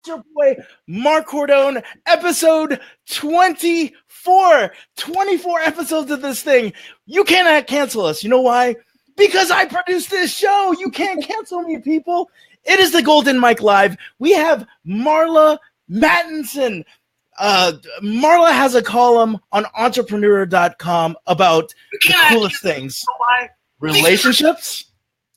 Your boy Mark Cordone, episode 24. 24 episodes of this thing. You cannot cancel us. You know why? Because I produced this show. You can't cancel me, people. It is the Golden Mike Live. We have Marla Mattenson. Marla has a column on entrepreneur.com about the coolest things. Relationships.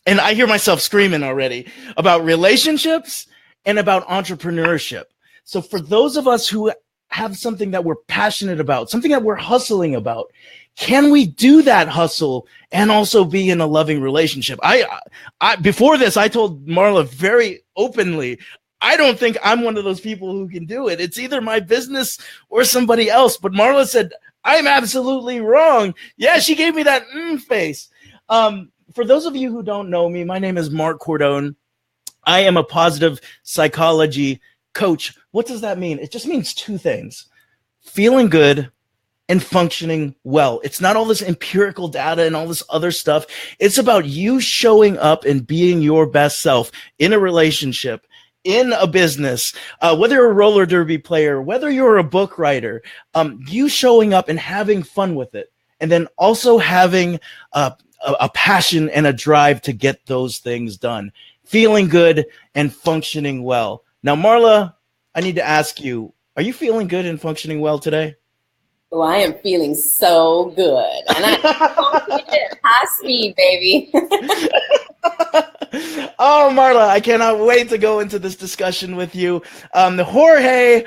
And I hear myself screaming already about relationships and about entrepreneurship. So for those of us who have something that we're passionate about, something that we're hustling about, can we do that hustle and also be in a loving relationship? I before this, I told Marla very openly, I don't think I'm one of those people who can do it. It's either my business or somebody else. But Marla said, I'm absolutely wrong. Yeah, she gave me that face. For those of you who don't know me, my name is Mark Cordone. I am a positive psychology coach. What does that mean? It just means two things: feeling good and functioning well. It's not all this empirical data and all this other stuff. It's about you showing up and being your best self in a relationship, in a business, whether you're a roller derby player, whether you're a book writer, you showing up and having fun with it. And then also having a passion and a drive to get those things done. Feeling good and functioning well. Now, Marla, I need to ask you, are you feeling good and functioning well today? Oh, I am feeling so good. And high speed, baby. Oh, Marla, I cannot wait to go into this discussion with you. Jorge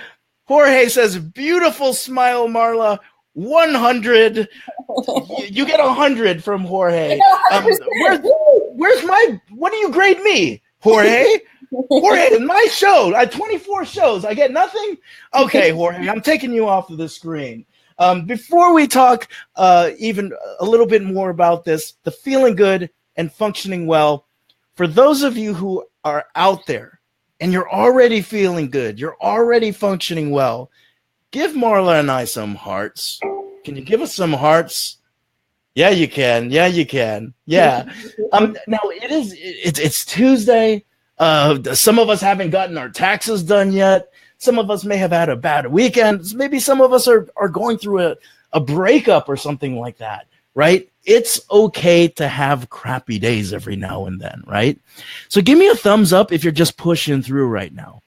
says, beautiful smile, Marla. 100. You get 100 from Jorge. Where's my? What do you grade me, Jorge? Jorge, in my show, I 24 shows. I get nothing. Okay, Jorge, I'm taking you off of the screen. Before we talk even a little bit more about this, the feeling good and functioning well, for those of you who are out there and you're already feeling good, you're already functioning well, give Marla and I some hearts. Can you give us some hearts? Yeah, you can. Yeah, you can. Yeah. Now it's Tuesday. Some of us haven't gotten our taxes done yet. Some of us may have had a bad weekend. Maybe some of us are going through a breakup or something like that, right? It's okay to have crappy days every now and then, right? So give me a thumbs up if you're just pushing through right now.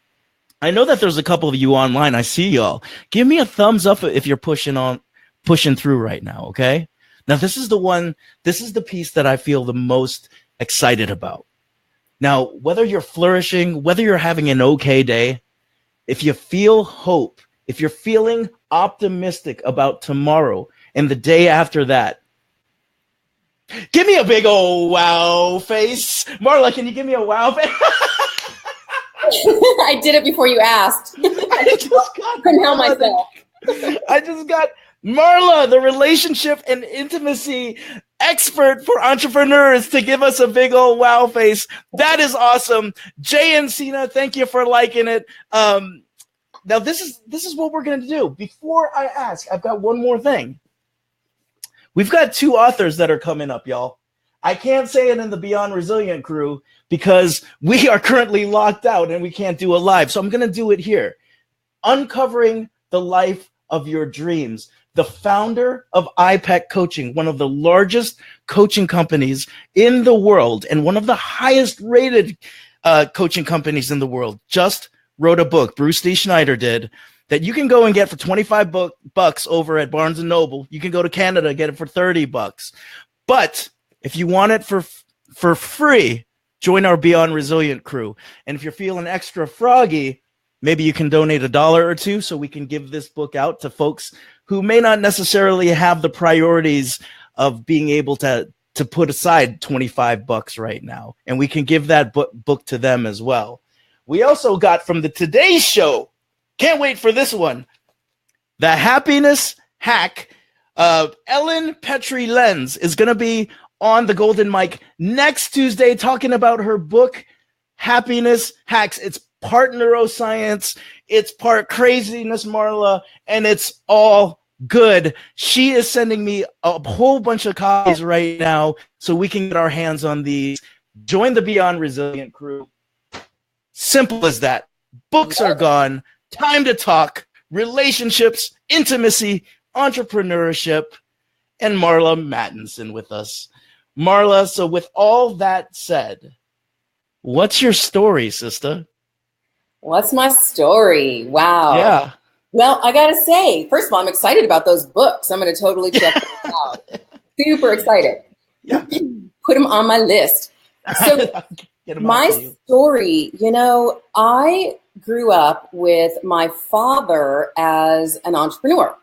I know that there's a couple of you online. I see y'all. Give me a thumbs up if you're pushing through right now, okay? Now, this is the piece that I feel the most excited about. Now, whether you're flourishing, whether you're having an okay day, if you feel hope, if you're feeling optimistic about tomorrow and the day after that, give me a big old wow face. Marla, can you give me a wow face? I did it before you asked. I couldn't help myself. I just got Marla, the relationship and intimacy expert for entrepreneurs, to give us a big old wow face. That is awesome. Jay and Cena, thank you for liking it. Now this is what we're going to do. Before I ask, I've got one more thing. We've got two authors that are coming up, y'all. I can't say it in the Beyond Resilient crew because we are currently locked out and we can't do a live. So I'm going to do it here. Uncovering the life of your dreams. The founder of IPEC Coaching, one of the largest coaching companies in the world and one of the highest rated coaching companies in the world, just wrote a book. Bruce D. Schneider did, that you can go and get for 25 bucks over at Barnes & Noble. You can go to Canada, get it for 30 bucks. But if you want it for free, join our Beyond Resilient crew. And if you're feeling extra froggy, maybe you can donate $1 or $2 so we can give this book out to folks who may not necessarily have the priorities of being able to put aside 25 bucks right now. And we can give that book to them as well. We also got from the Today Show, can't wait for this one, the happiness hack. Ellen Petrie-Lenz is going to be on the Golden Mike next Tuesday talking about her book, Happiness Hacks. It's part neuroscience, it's part craziness, Marla, and it's all good. She is sending me a whole bunch of copies right now so we can get our hands on these. Join the Beyond Resilient crew. Simple as that. Books are gone. Time to talk. Relationships, intimacy, entrepreneurship, and Marla Mattenson with us. Marla, so with all that said, what's your story, sister? What's my story? Wow. Yeah. Well, I gotta say, first of all, I'm excited about those books. I'm gonna totally check them out. Super excited. Yeah. Put them on my list. So my story, I grew up with my father as an entrepreneur.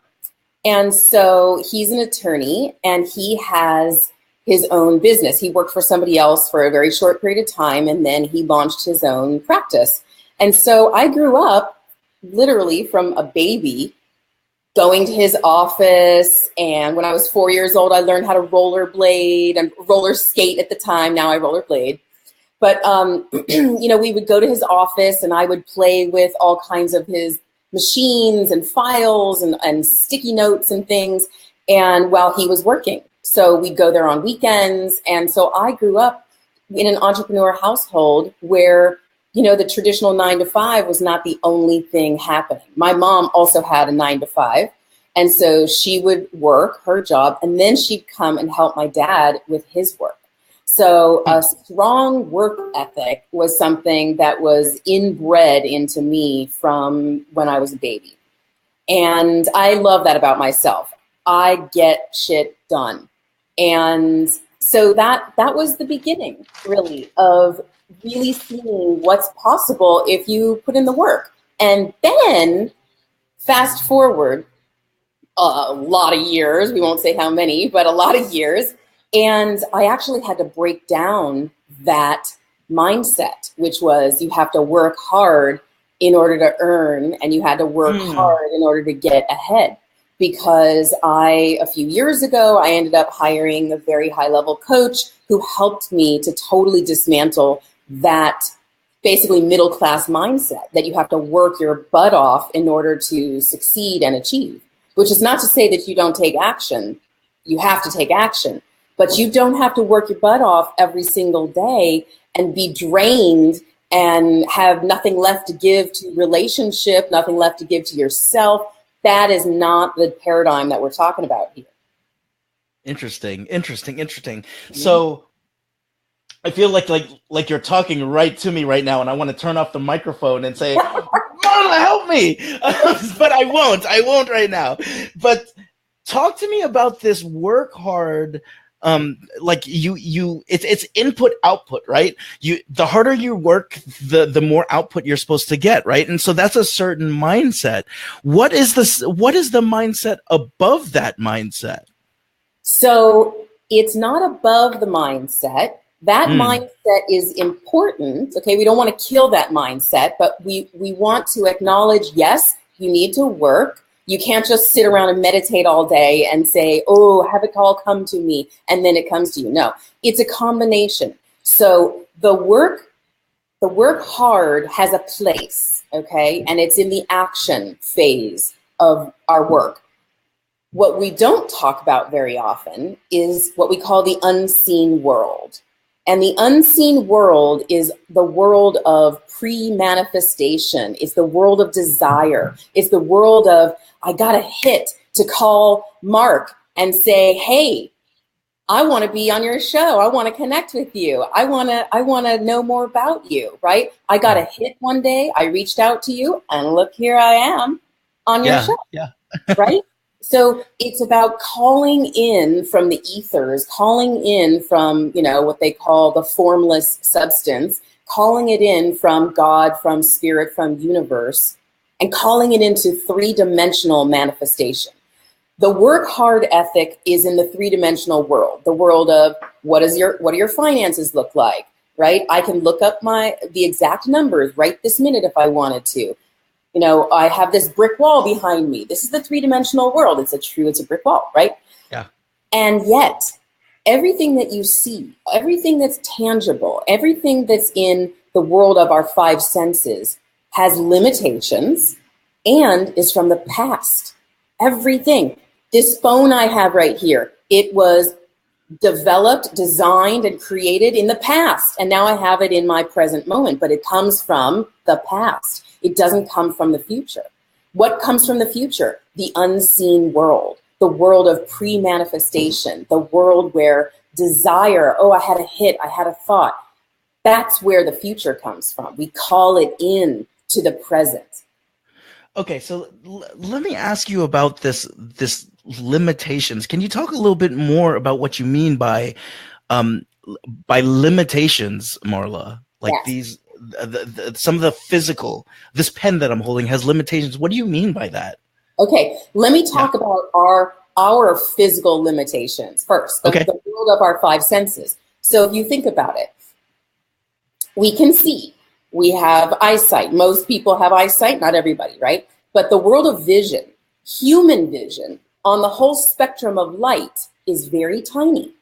And so he's an attorney and he has his own business. He worked for somebody else for a very short period of time and then he launched his own practice. And so I grew up literally from a baby going to his office. And when I was 4 years old, I learned how to rollerblade and roller skate at the time. Now I rollerblade. But, we would go to his office and I would play with all kinds of his machines and files and sticky notes and things. And while he was working, so we'd go there on weekends. And so I grew up in an entrepreneur household where, the traditional 9 to 5 was not the only thing happening. My mom also had a 9 to 5. And so she would work her job and then she'd come and help my dad with his work. So a strong work ethic was something that was inbred into me from when I was a baby. And I love that about myself. I get shit done. And so that was the beginning, really, of really seeing what's possible if you put in the work. And then fast forward a lot of years, we won't say how many, but a lot of years. And I actually had to break down that mindset, which was you have to work hard in order to earn, and you had to work hard in order to get ahead. Because a few years ago, I ended up hiring a very high-level coach who helped me to totally dismantle that basically middle-class mindset that you have to work your butt off in order to succeed and achieve, which is not to say that you don't take action. You have to take action. But you don't have to work your butt off every single day and be drained and have nothing left to give to relationship, nothing left to give to yourself. That is not the paradigm that we're talking about here. Interesting. So I feel like you're talking right to me right now, and I want to turn off the microphone and say, Marla, help me. But I won't right now. But talk to me about this work hard. It's input output, right? The harder you work, the more output you're supposed to get, right? And so that's a certain mindset. What is the mindset above that mindset? So it's not above the mindset. That mindset is important. Okay, we don't want to kill that mindset, but we want to acknowledge, yes, you need to work. You can't just sit around and meditate all day and say, oh, have it all come to me, and then it comes to you. No, it's a combination. So the work hard has a place, okay? And it's in the action phase of our work. What we don't talk about very often is what we call the unseen world. And the unseen world is the world of pre-manifestation. It's the world of desire. It's the world of, I got a hit to call Mark and say, hey, I want to be on your show. I want to connect with you. I want to know more about you, right? I got a hit one day. I reached out to you and look, here I am on your show, right? So it's about calling in from the ethers, calling in from, what they call the formless substance, calling it in from God, from spirit, from universe, and calling it into three-dimensional manifestation. The work hard ethic is in the three-dimensional world, the world of what do your finances look like, right? I can look up the exact numbers right this minute if I wanted to. I have this brick wall behind me. This is the three-dimensional world. It's a brick wall, right? Yeah. And yet, everything that you see, everything that's tangible, everything that's in the world of our five senses has limitations and is from the past. Everything. This phone I have right here, it was developed, designed, and created in the past. And now I have it in my present moment, but it comes from the past. It doesn't come from the future. What comes from the future? The unseen world, the world of pre-manifestation, the world where desire, oh, I had a hit, I had a thought. That's where the future comes from. We call it in to the present. Okay, so let me ask you about this limitations. Can you talk a little bit more about what you mean by limitations, Marla? Like yes. some of the physical, this pen that I'm holding has limitations. What do you mean by that? Okay, let me talk about our physical limitations first, the world of our five senses. So if you think about it, we can see, we have eyesight. Most people have eyesight, not everybody, right? But the world of vision, human vision, on the whole spectrum of light is very tiny,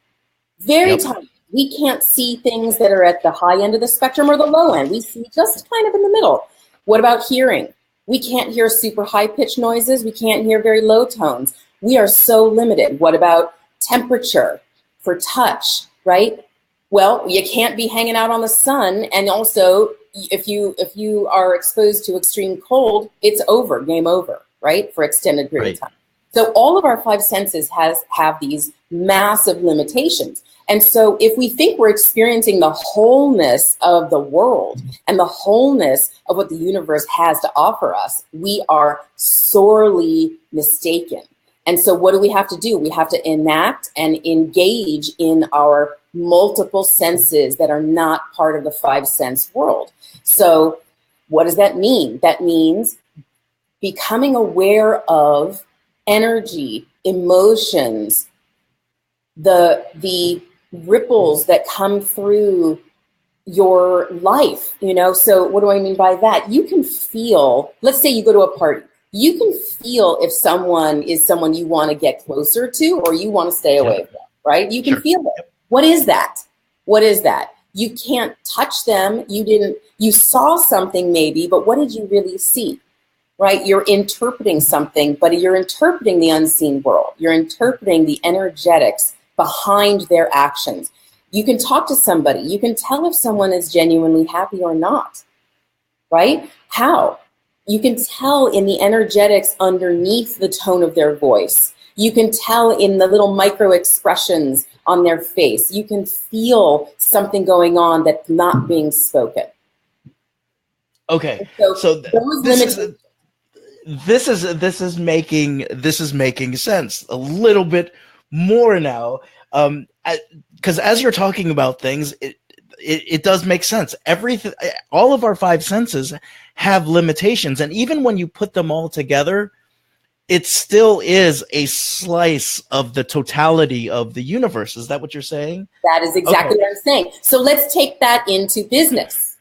very tiny. We can't see things that are at the high end of the spectrum or the low end. We see just kind of in the middle. What about hearing? We can't hear super high-pitched noises. We can't hear very low tones. We are so limited. What about temperature for touch, right? Well, you can't be hanging out on the sun. And also, if you are exposed to extreme cold, it's over, game over, right? For extended period of time. So all of our five senses have these massive limitations. And so if we think we're experiencing the wholeness of the world and the wholeness of what the universe has to offer us, we are sorely mistaken. And so what do we have to do? We have to enact and engage in our multiple senses that are not part of the five sense world. So what does that mean? That means becoming aware of energy, emotions, the ripples that come through your life, So what do I mean by that? You can feel, let's say you go to a party, you can feel if someone is someone you want to get closer to or you want to stay away from, right? You can feel it. What is that? What is that? You can't touch them. You saw something maybe, but what did you really see? Right? You're interpreting something, but you're interpreting the unseen world. You're interpreting the energetics behind their actions. You can talk to somebody. You can tell if someone is genuinely happy or not, right? How? You can tell in the energetics underneath the tone of their voice. You can tell in the little micro expressions on their face. You can feel something going on that's not being spoken. Okay. So this is making sense a little bit more now, because as you're talking about things, it does make sense. Everything, all of our five senses have limitations, and even when you put them all together, it still is a slice of the totality of the universe. Is that what you're saying? That is exactly what I'm saying. So let's take that into business.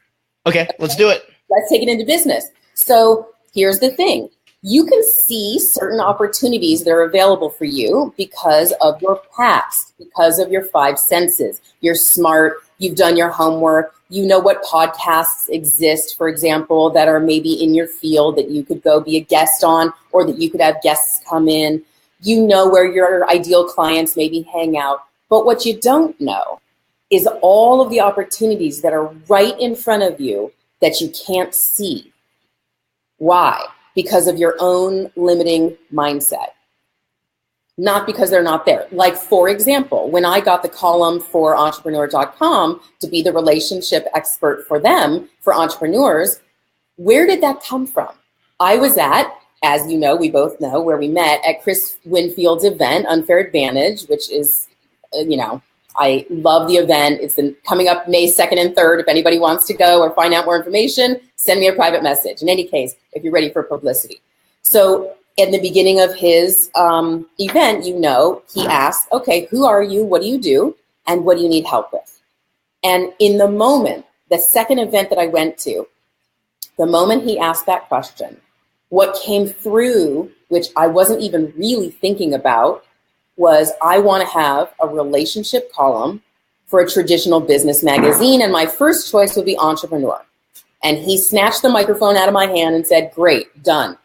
Okay, let's do it. Let's take it into business. So here's the thing. You can see certain opportunities that are available for you because of your past, because of your five senses. You're smart. You've done your homework. You know what podcasts exist, for example, that are maybe in your field that you could go be a guest on or that you could have guests come in. You know where your ideal clients maybe hang out. But what you don't know is all of the opportunities that are right in front of you that you can't see. Why? Because of your own limiting mindset. Not because they're not there. Like, for example, when I got the column for entrepreneur.com to be the relationship expert for them, for entrepreneurs, where did that come from? I was at, as you know, we both know where we met, at Chris Winfield's event, Unfair Advantage, which is, I love the event. It's coming up May 2nd and 3rd. If anybody wants to go or find out more information, send me a private message. In any case, if you're ready for publicity. So in the beginning of his event, he asked, okay, who are you? What do you do? And what do you need help with? And in the moment, the second event that I went to, the moment he asked that question, what came through, which I wasn't even really thinking about, was I want to have a relationship column for a traditional business magazine. And my first choice would be Entrepreneur. And he snatched the microphone out of my hand and said, great, done.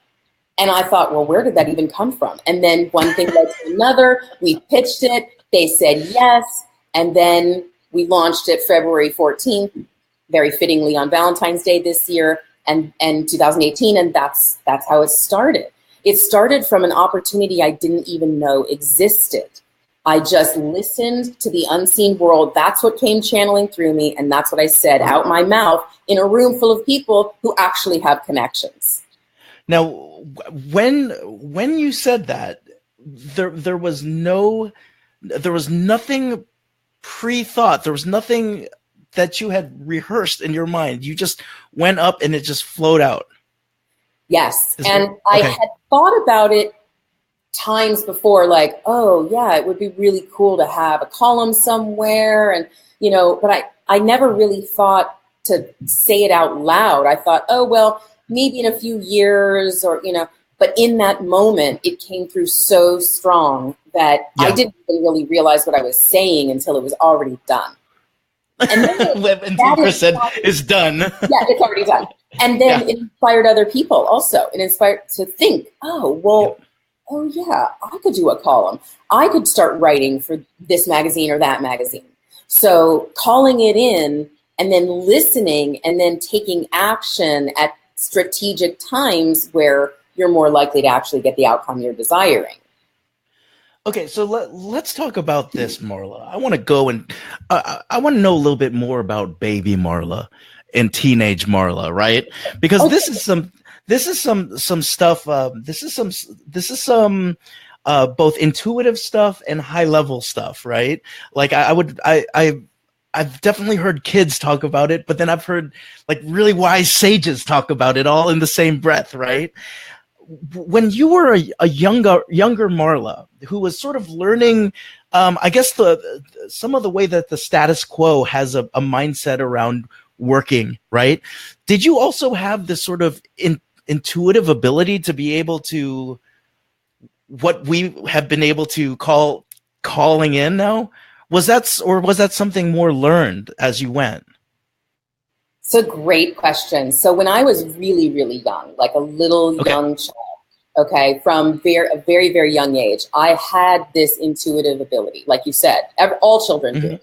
And I thought, well, where did that even come from? And then one thing led to another. We pitched it. They said yes. And then we launched it February 14th, very fittingly on Valentine's Day this year. and 2018, and that's how it started. It started from an opportunity I didn't even know existed. I just listened to the unseen world. That's what came channeling through me, and that's what I said out my mouth in a room full of people who actually have connections. Now, when you said that, there was nothing pre-thought. There was nothing that you had rehearsed in your mind. You just went up and it just flowed out. Yes. I had thought about it times before, like, oh yeah, it would be really cool to have a column somewhere. And, but I never really thought to say it out loud. I thought, oh, well, maybe in a few years or, but in that moment, it came through so strong that I didn't even really realize what I was saying until it was already done. And then until Chris said it's done. Yeah, it's already done. And then it inspired other people also. It inspired to think, oh yeah, I could do a column. I could start writing for this magazine or that magazine. So calling it in and then listening and then taking action at strategic times where you're more likely to actually get the outcome you're desiring. Okay, so let's talk about this, Marla. I want to go and I want to know a little bit more about baby Marla and teenage Marla, right? Because this is some stuff. This is some both intuitive stuff and high level stuff, right? Like I've definitely heard kids talk about it, but then I've heard like really wise sages talk about it all in the same breath, right? When you were a younger Marla who was sort of learning, I guess some of the way that the status quo has a mindset around working, right? Did you also have this sort of intuitive ability to be able to, what we have been able to call calling in now? Was that something more learned as you went? It's a great question. So when I was really, really young, like a little young child, from a very, very young age, I had this intuitive ability, like you said, all children do.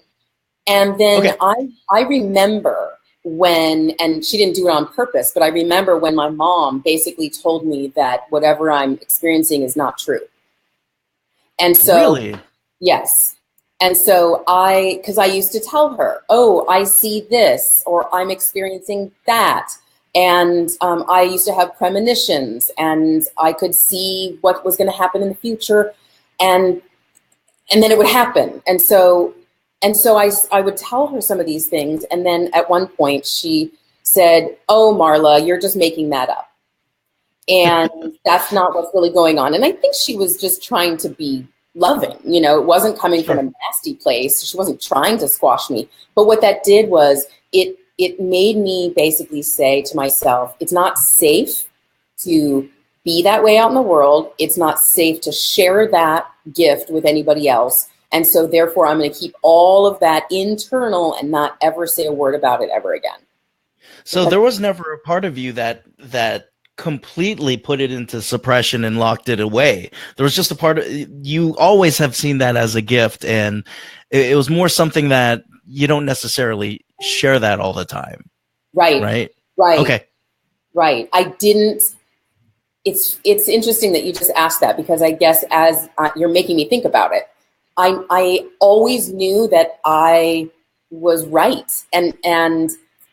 And then I remember when, and she didn't do it on purpose, but I remember when my mom basically told me that whatever I'm experiencing is not true. And so, really? Yes. And so because I used to tell her, oh, I see this, or I'm experiencing that. And I used to have premonitions, and I could see what was going to happen in the future, and then it would happen. And so I would tell her some of these things, and then at one point she said, "Oh, Marla, you're just making that up, and that's not what's really going on." And I think she was just trying to be loving, it wasn't coming from a nasty place. She wasn't trying to squash me. But what that did was it made me basically say to myself, it's not safe to be that way out in the world. It's not safe to share that gift with anybody else. And so therefore I'm going to keep all of that internal and not ever say a word about it ever again. So there was never a part of you that completely put it into suppression and locked it away. There was just a part of you always have seen that as a gift, and it was more something that you don't necessarily share that all the time. Right. Okay. Right. I didn't. It's interesting that you just asked that, because I guess as you're making me think about it, I always knew that I was right, and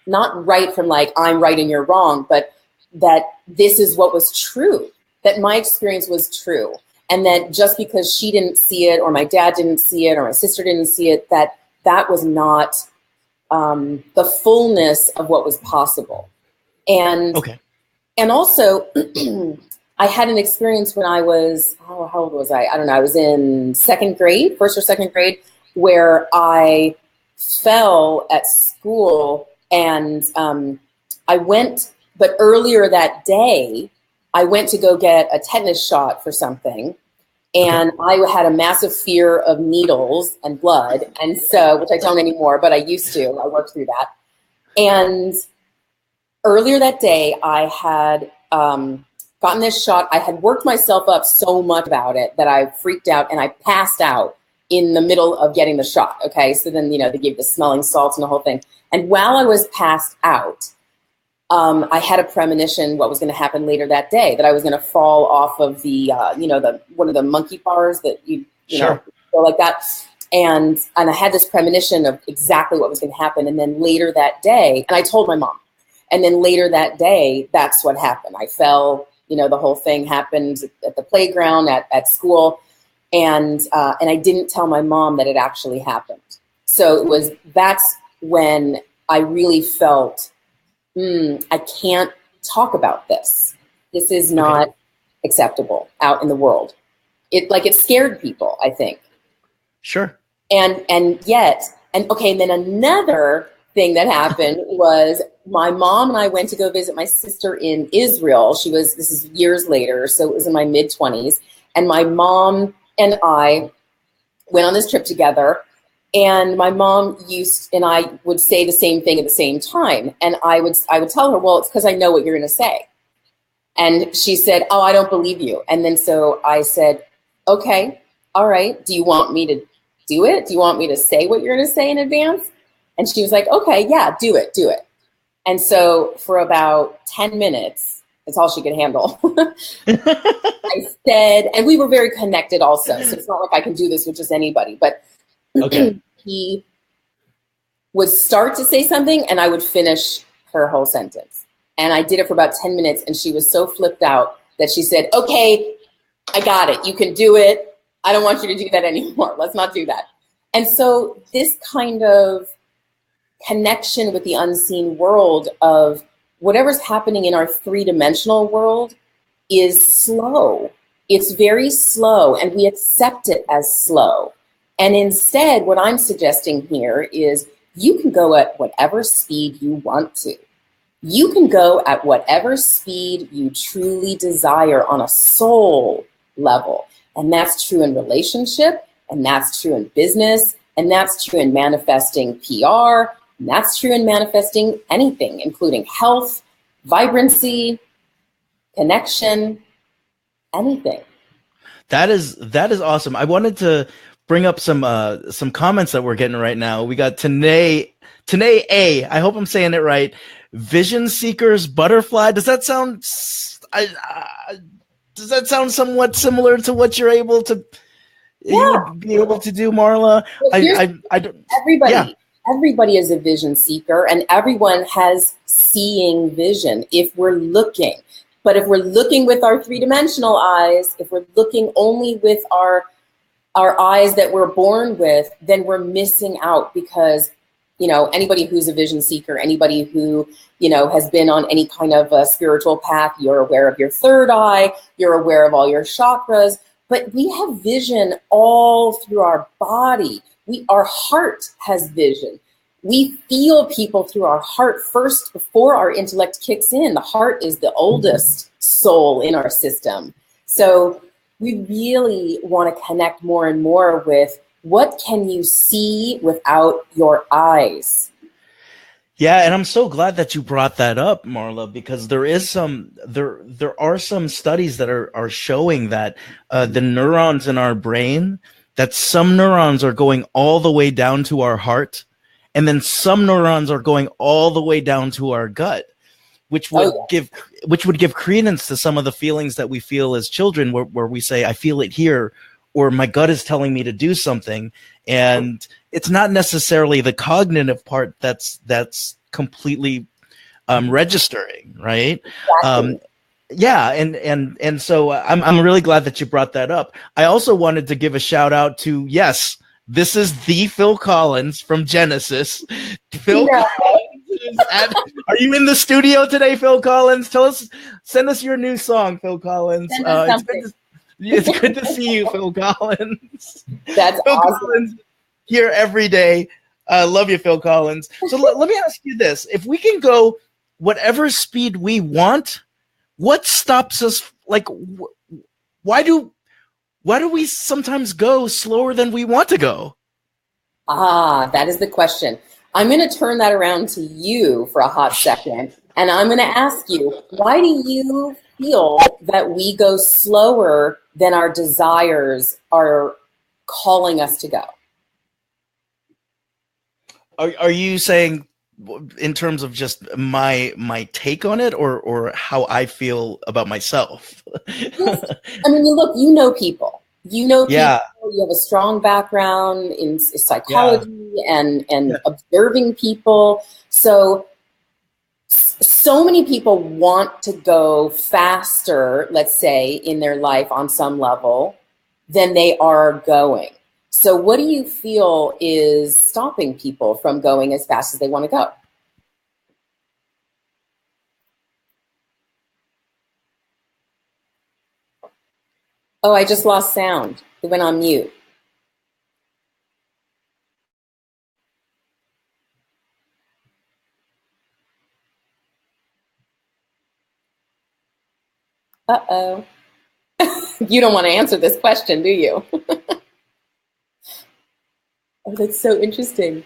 not right from like I'm right and you're wrong, but that this is what was true, that my experience was true. And that just because she didn't see it, or my dad didn't see it, or my sister didn't see it, that was not the fullness of what was possible. And also, I had an experience when I was, how old was I? I don't know. I was in first or second grade, where I fell at school, and I went. But earlier that day, I went to go get a tetanus shot for something, and I had a massive fear of needles and blood, and so, which I don't anymore, but I used to. I worked through that. And earlier that day, I had gotten this shot. I had worked myself up so much about it that I freaked out, and I passed out in the middle of getting the shot. So then, they gave the smelling salts and the whole thing. And while I was passed out, I had a premonition what was going to happen later that day, that I was going to fall off of the, one of the monkey bars that you know, go like that. And I had this premonition of exactly what was going to happen. And then later that day, and I told my mom, and then later that day, that's what happened. I fell, the whole thing happened at the playground, at school. And I didn't tell my mom that it actually happened. So that's when I really felt, I can't talk about this. This is not acceptable out in the world. It scared people, I think. Sure. And then another thing that happened was my mom and I went to go visit my sister in Israel. This is years later, so it was in my mid-20s. And my mom and I went on this trip together. And my mom and I would say the same thing at the same time. And I would tell her, well, it's because I know what you're going to say. And she said, oh, I don't believe you. And then so I said, okay, all right. Do you want me to do it? Do you want me to say what you're going to say in advance? And she was like, okay, yeah, do it. And so for about 10 minutes, that's all she could handle. I said, and we were very connected also. So it's not like I can do this with just anybody, but he would start to say something and I would finish her whole sentence. And I did it for about 10 minutes and she was so flipped out that she said, okay, I got it. You can do it. I don't want you to do that anymore. Let's not do that. And so this kind of connection with the unseen world of whatever's happening in our three-dimensional world is slow. It's very slow and we accept it as slow. And instead, what I'm suggesting here is you can go at whatever speed you want to. You can go at whatever speed you truly desire on a soul level. And that's true in relationship, and that's true in business, and that's true in manifesting PR, and that's true in manifesting anything, including health, vibrancy, connection, anything. That is awesome. I wanted to bring up some comments that we're getting right now. We got Tanae A. I hope I'm saying it right. Vision Seekers Butterfly. Does that sound somewhat similar to what you're able to you would be able to do, Marla? Well, everybody is a vision seeker, and everyone has seeing vision if we're looking. But if we're looking with our three-dimensional eyes, if we're looking only with our eyes that we're born with, then we're missing out because, anybody who's a vision seeker, anybody who, has been on any kind of a spiritual path, you're aware of your third eye, you're aware of all your chakras, but we have vision all through our body. Our heart has vision. We feel people through our heart first before our intellect kicks in. The heart is the oldest soul in our system. So we really want to connect more and more with what can you see without your eyes? Yeah, and I'm so glad that you brought that up, Marla, because there are some studies that are showing that the neurons in our brain, that some neurons are going all the way down to our heart, and then some neurons are going all the way down to our gut, which would give credence to some of the feelings that we feel as children, where we say, I feel it here, or my gut is telling me to do something. And it's not necessarily the cognitive part that's completely registering, right? Exactly. Yeah, and so I'm really glad that you brought that up. I also wanted to give a shout out to, yes, this is the Phil Collins from Genesis. Phil Collins are you in the studio today, Phil Collins? Send us your new song, Phil Collins. It's good to see you, Phil Collins. That's Phil awesome. Collins here every day. Love you, Phil Collins. So let me ask you this. If we can go whatever speed we want, what stops us? Like, why do we sometimes go slower than we want to go? That is the question. I'm going to turn that around to you for a hot second. And I'm going to ask you, why do you feel that we go slower than our desires are calling us to go? Are you saying in terms of just my take on it, or how I feel about myself. Yes. I mean, look, you know people. Yeah. You have a strong background in Yeah. psychology and observing people. So many people want to go faster, let's say, in their life on some level than they are going. So what do you feel is stopping people from going as fast as they want to go? Oh, I just lost sound. It went on mute. Uh-oh. You don't want to answer this question, do you? Oh, that's so interesting.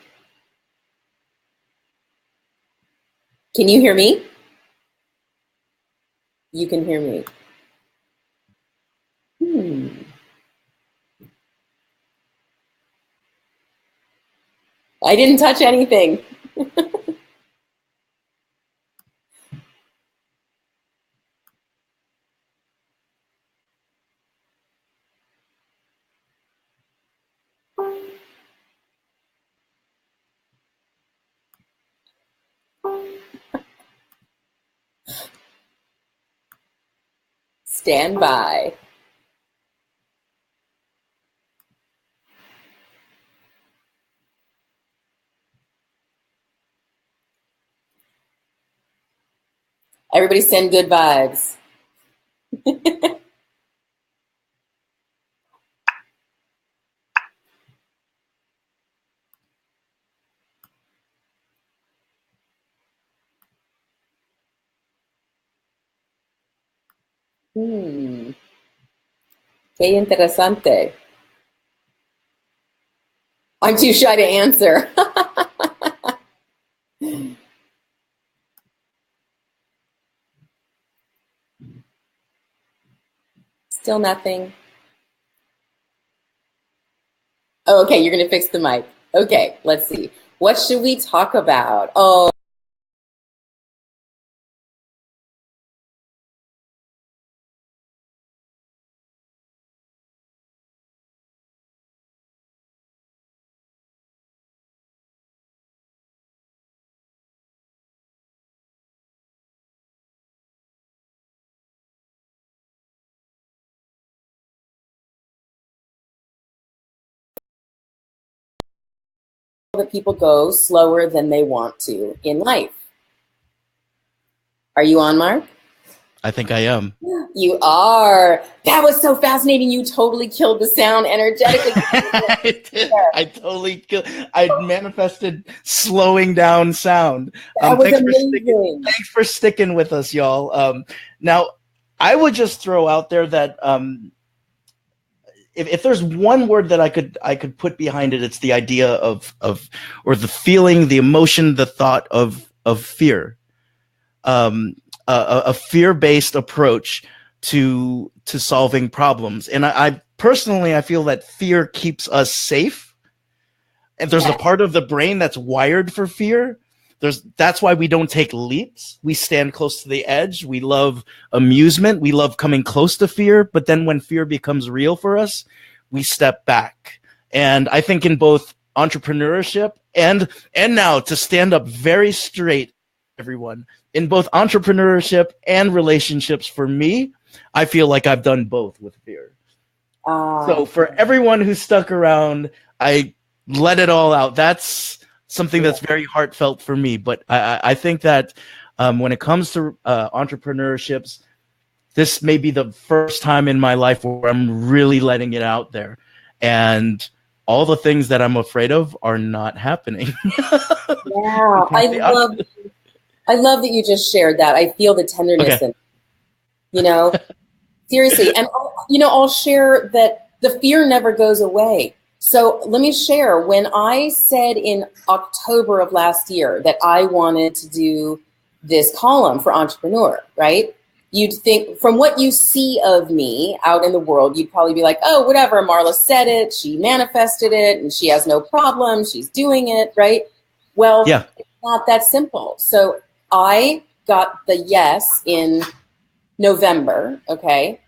Can you hear me? You can hear me. I didn't touch anything. Stand by. Everybody send good vibes. Qué interesante. I'm too shy to answer. Still nothing. Oh, okay, you're going to fix the mic. Okay, let's see. What should we talk about? Oh, that people go slower than they want to in life. Are you on, Mark? I think I am. You are. That was so fascinating. You totally killed the sound energetically. I did. I totally killed. I manifested slowing down sound. That was amazing. Thanks for sticking with us, y'all. Now, I would just throw out there that if there's one word that I could put behind it, it's the idea of or the feeling, the emotion, the thought of fear. A fear-based approach to solving problems. And I personally, I feel that fear keeps us safe. And there's a part of the brain that's wired for fear. That's why we don't take leaps. We stand close to the edge. We love amusement. We love coming close to fear. But then when fear becomes real for us, we step back. And I think in both entrepreneurship and now to stand up very straight, everyone, in both entrepreneurship and relationships, for me, I feel like I've done both with fear. So for everyone who stuck around, I let it all out. That's something that's very heartfelt for me. But I think that when it comes to entrepreneurships, this may be the first time in my life where I'm really letting it out there. And all the things that I'm afraid of are not happening. Yeah, I love that you just shared that. I feel the tenderness in, seriously. And, I'll share that the fear never goes away. So let me share, when I said in October of last year that I wanted to do this column for Entrepreneur, right? You'd think, from what you see of me out in the world, you'd probably be like, oh, whatever, Marla said it, she manifested it, and she has no problem, she's doing it, right? Well, not that simple. So I got the yes in November, okay?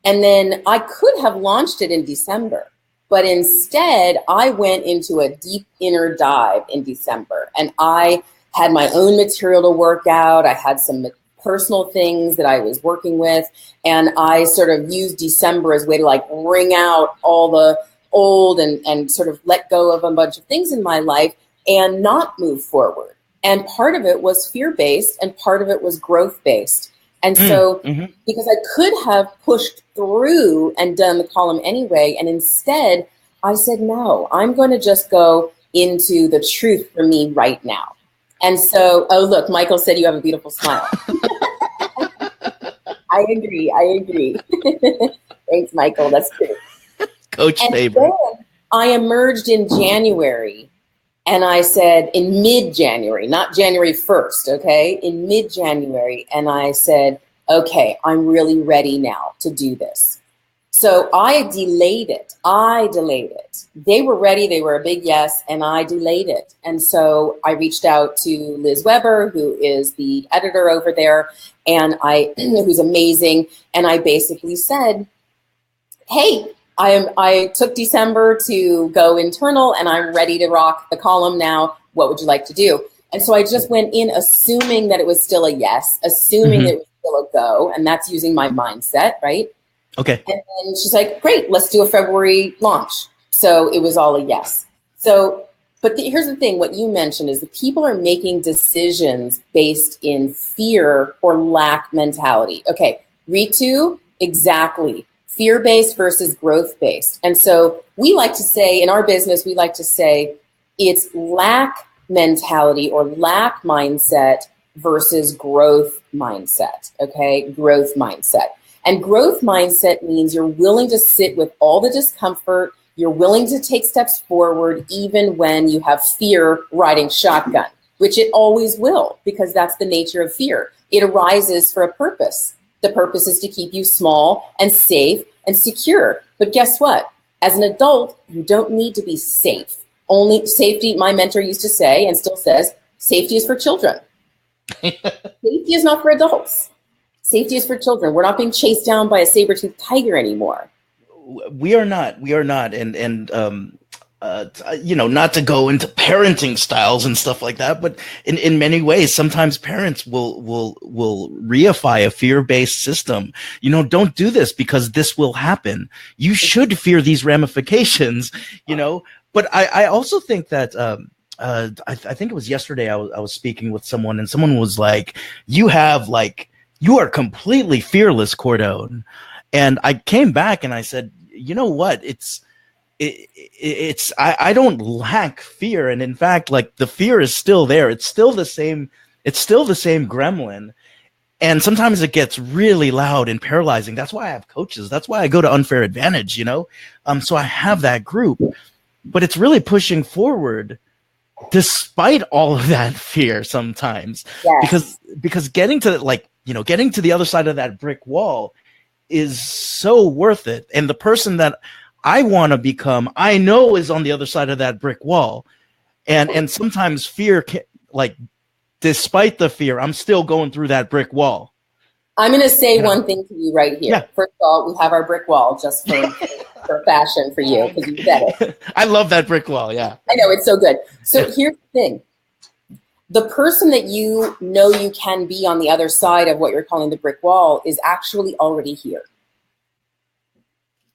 And then I could have launched it in December, but instead I went into a deep inner dive in December, and I had my own material to work out. I had some personal things that I was working with, and I sort of used December as a way to like wring out all the old and sort of let go of a bunch of things in my life and not move forward. And part of it was fear-based and part of it was growth-based. And so because I could have pushed through and done the column anyway, and instead I said, no, I'm going to just go into the truth for me right now. And so, oh, look, Michael said you have a beautiful smile. I agree. Thanks, Michael. That's true. Coach favorite. I emerged in January, and I said in mid-January, not January 1st, okay? In mid-January, and I said, okay, I'm really ready now to do this. So I delayed it. They were ready. They were a big yes, and I delayed it. And so I reached out to Liz Weber, who is the editor over there, and who's amazing. And I basically said, hey, I took December to go internal, and I'm ready to rock the column now. What would you like to do? And so I just went in assuming that it was still a yes, assuming that it was still a go, and that's using my mindset, right? Okay. And then she's like, great, let's do a February launch. So it was all a yes. So, but here's the thing, what you mentioned is that people are making decisions based in fear or lack mentality. Okay, Ritu, exactly. Fear-based versus growth-based. And so we like to say, in our business, we like to say it's lack mentality or lack mindset versus growth mindset, okay? Growth mindset. And growth mindset means you're willing to sit with all the discomfort. You're willing to take steps forward even when you have fear riding shotgun, which it always will, because that's the nature of fear. It arises for a purpose. The purpose is to keep you small and safe and secure. But guess what? As an adult, you don't need to be safe. Only safety, my mentor used to say and still says, safety is for children. Safety is not for adults. Safety is for children. We're not being chased down by a saber-toothed tiger anymore. We are not. And not to go into parenting styles and stuff like that, but in many ways, sometimes parents will reify a fear-based system. Don't do this because this will happen. You should fear these ramifications, But I also think that I think it was yesterday I was speaking with someone, and someone was like, you are completely fearless, Cordone. And I came back and I said, you know what? I don't lack fear. And in fact, like, the fear is still there. It's still the same gremlin. And sometimes it gets really loud and paralyzing. That's why I have coaches. That's why I go to Unfair Advantage, So I have that group, but it's really pushing forward despite all of that fear sometimes. Yes. Because getting to the other side of that brick wall is so worth it. And the person that I want to become, I know, is on the other side of that brick wall. And sometimes fear despite the fear, I'm still going through that brick wall. I'm going to say one thing to you right here. Yeah. First of all, we have our brick wall just for fashion for you, because you said it. I love that brick wall. Yeah. I know, it's so good. So here's the thing. The person that you know you can be on the other side of what you're calling the brick wall is actually already here.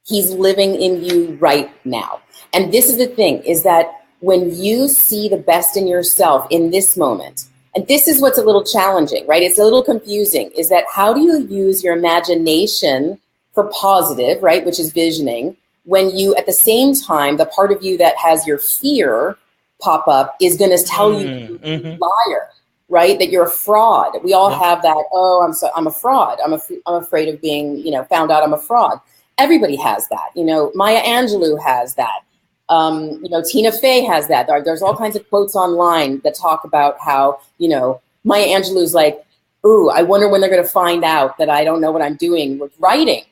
He's living in you right now. And this is the thing, is that when you see the best in yourself in this moment, and this is what's a little challenging, right? It's a little confusing, is that how do you use your imagination for positive, right, which is visioning, when you, at the same time, the part of you that has your fear pop up is going to tell you you're a liar, right? That you're a fraud. We all have that. Oh, I'm a fraud. I'm afraid of being, found out I'm a fraud. Everybody has that. Maya Angelou has that. Tina Fey has that. There's all kinds of quotes online that talk about how, Maya Angelou's like, ooh, I wonder when they're going to find out that I don't know what I'm doing with writing.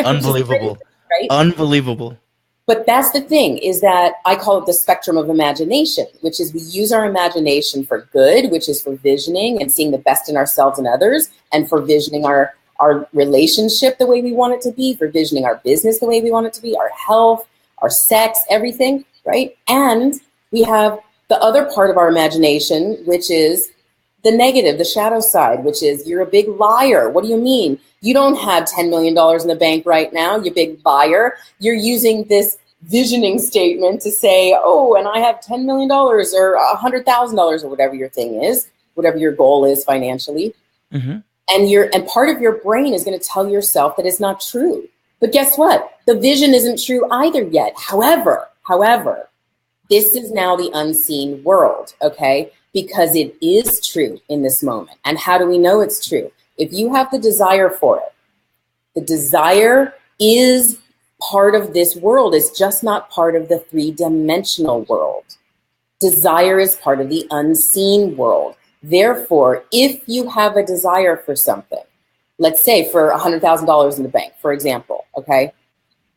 Unbelievable. Right? Unbelievable. But that's the thing, is that I call it the spectrum of imagination, which is we use our imagination for good, which is for visioning and seeing the best in ourselves and others, and for visioning our relationship the way we want it to be, for visioning our business the way we want it to be, our health, our sex, everything, right? And we have the other part of our imagination, which is the negative, the shadow side, which is you're a big liar. What do you mean? You don't have $10 million in the bank right now, you big liar. You're using this visioning statement to say, oh, and I have $10 million or $100,000 or whatever your thing is, whatever your goal is financially. Mm-hmm. And part of your brain is going to tell yourself that it's not true. But guess what? The vision isn't true either yet. However, this is now the unseen world, okay? Because it is true in this moment. And how do we know it's true? If you have the desire for it, the desire is part of this world. It's just not part of the three-dimensional world. Desire is part of the unseen world. Therefore, if you have a desire for something, let's say for $100,000 in the bank, for example, okay?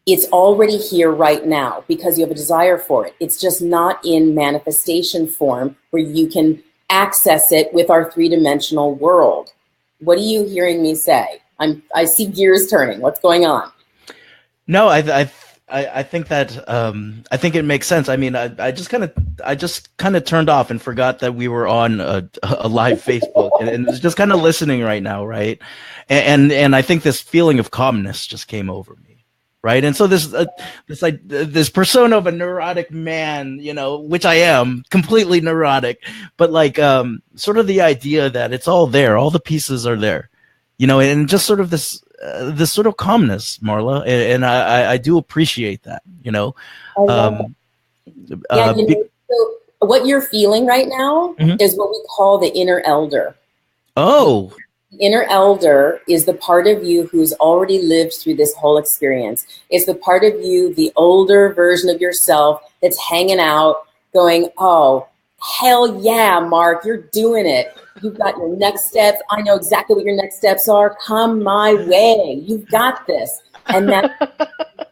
It's already here right now because you have a desire for it. It's just not in manifestation form where you can access it with our three-dimensional world. What are you hearing me say? I see gears turning. What's going on? No, I think that I think it makes sense. I mean, I just kind of turned off and forgot that we were on a live Facebook and was just kind of listening right now, right? And I think this feeling of calmness just came over me. Right. And so this persona of a neurotic man, you know, which I am completely neurotic, but like sort of the idea that it's all there. All the pieces are there, you know, and just sort of this sort of calmness, Marla. And I do appreciate that, you know. So what you're feeling right now is what we call the inner elder. Oh. The inner elder is the part of you who's already lived through this whole experience. It's the part of you, the older version of yourself that's hanging out going, oh, hell yeah, Mark, you're doing it. You've got your next steps. I know exactly what your next steps are. Come my way. You've got this. And that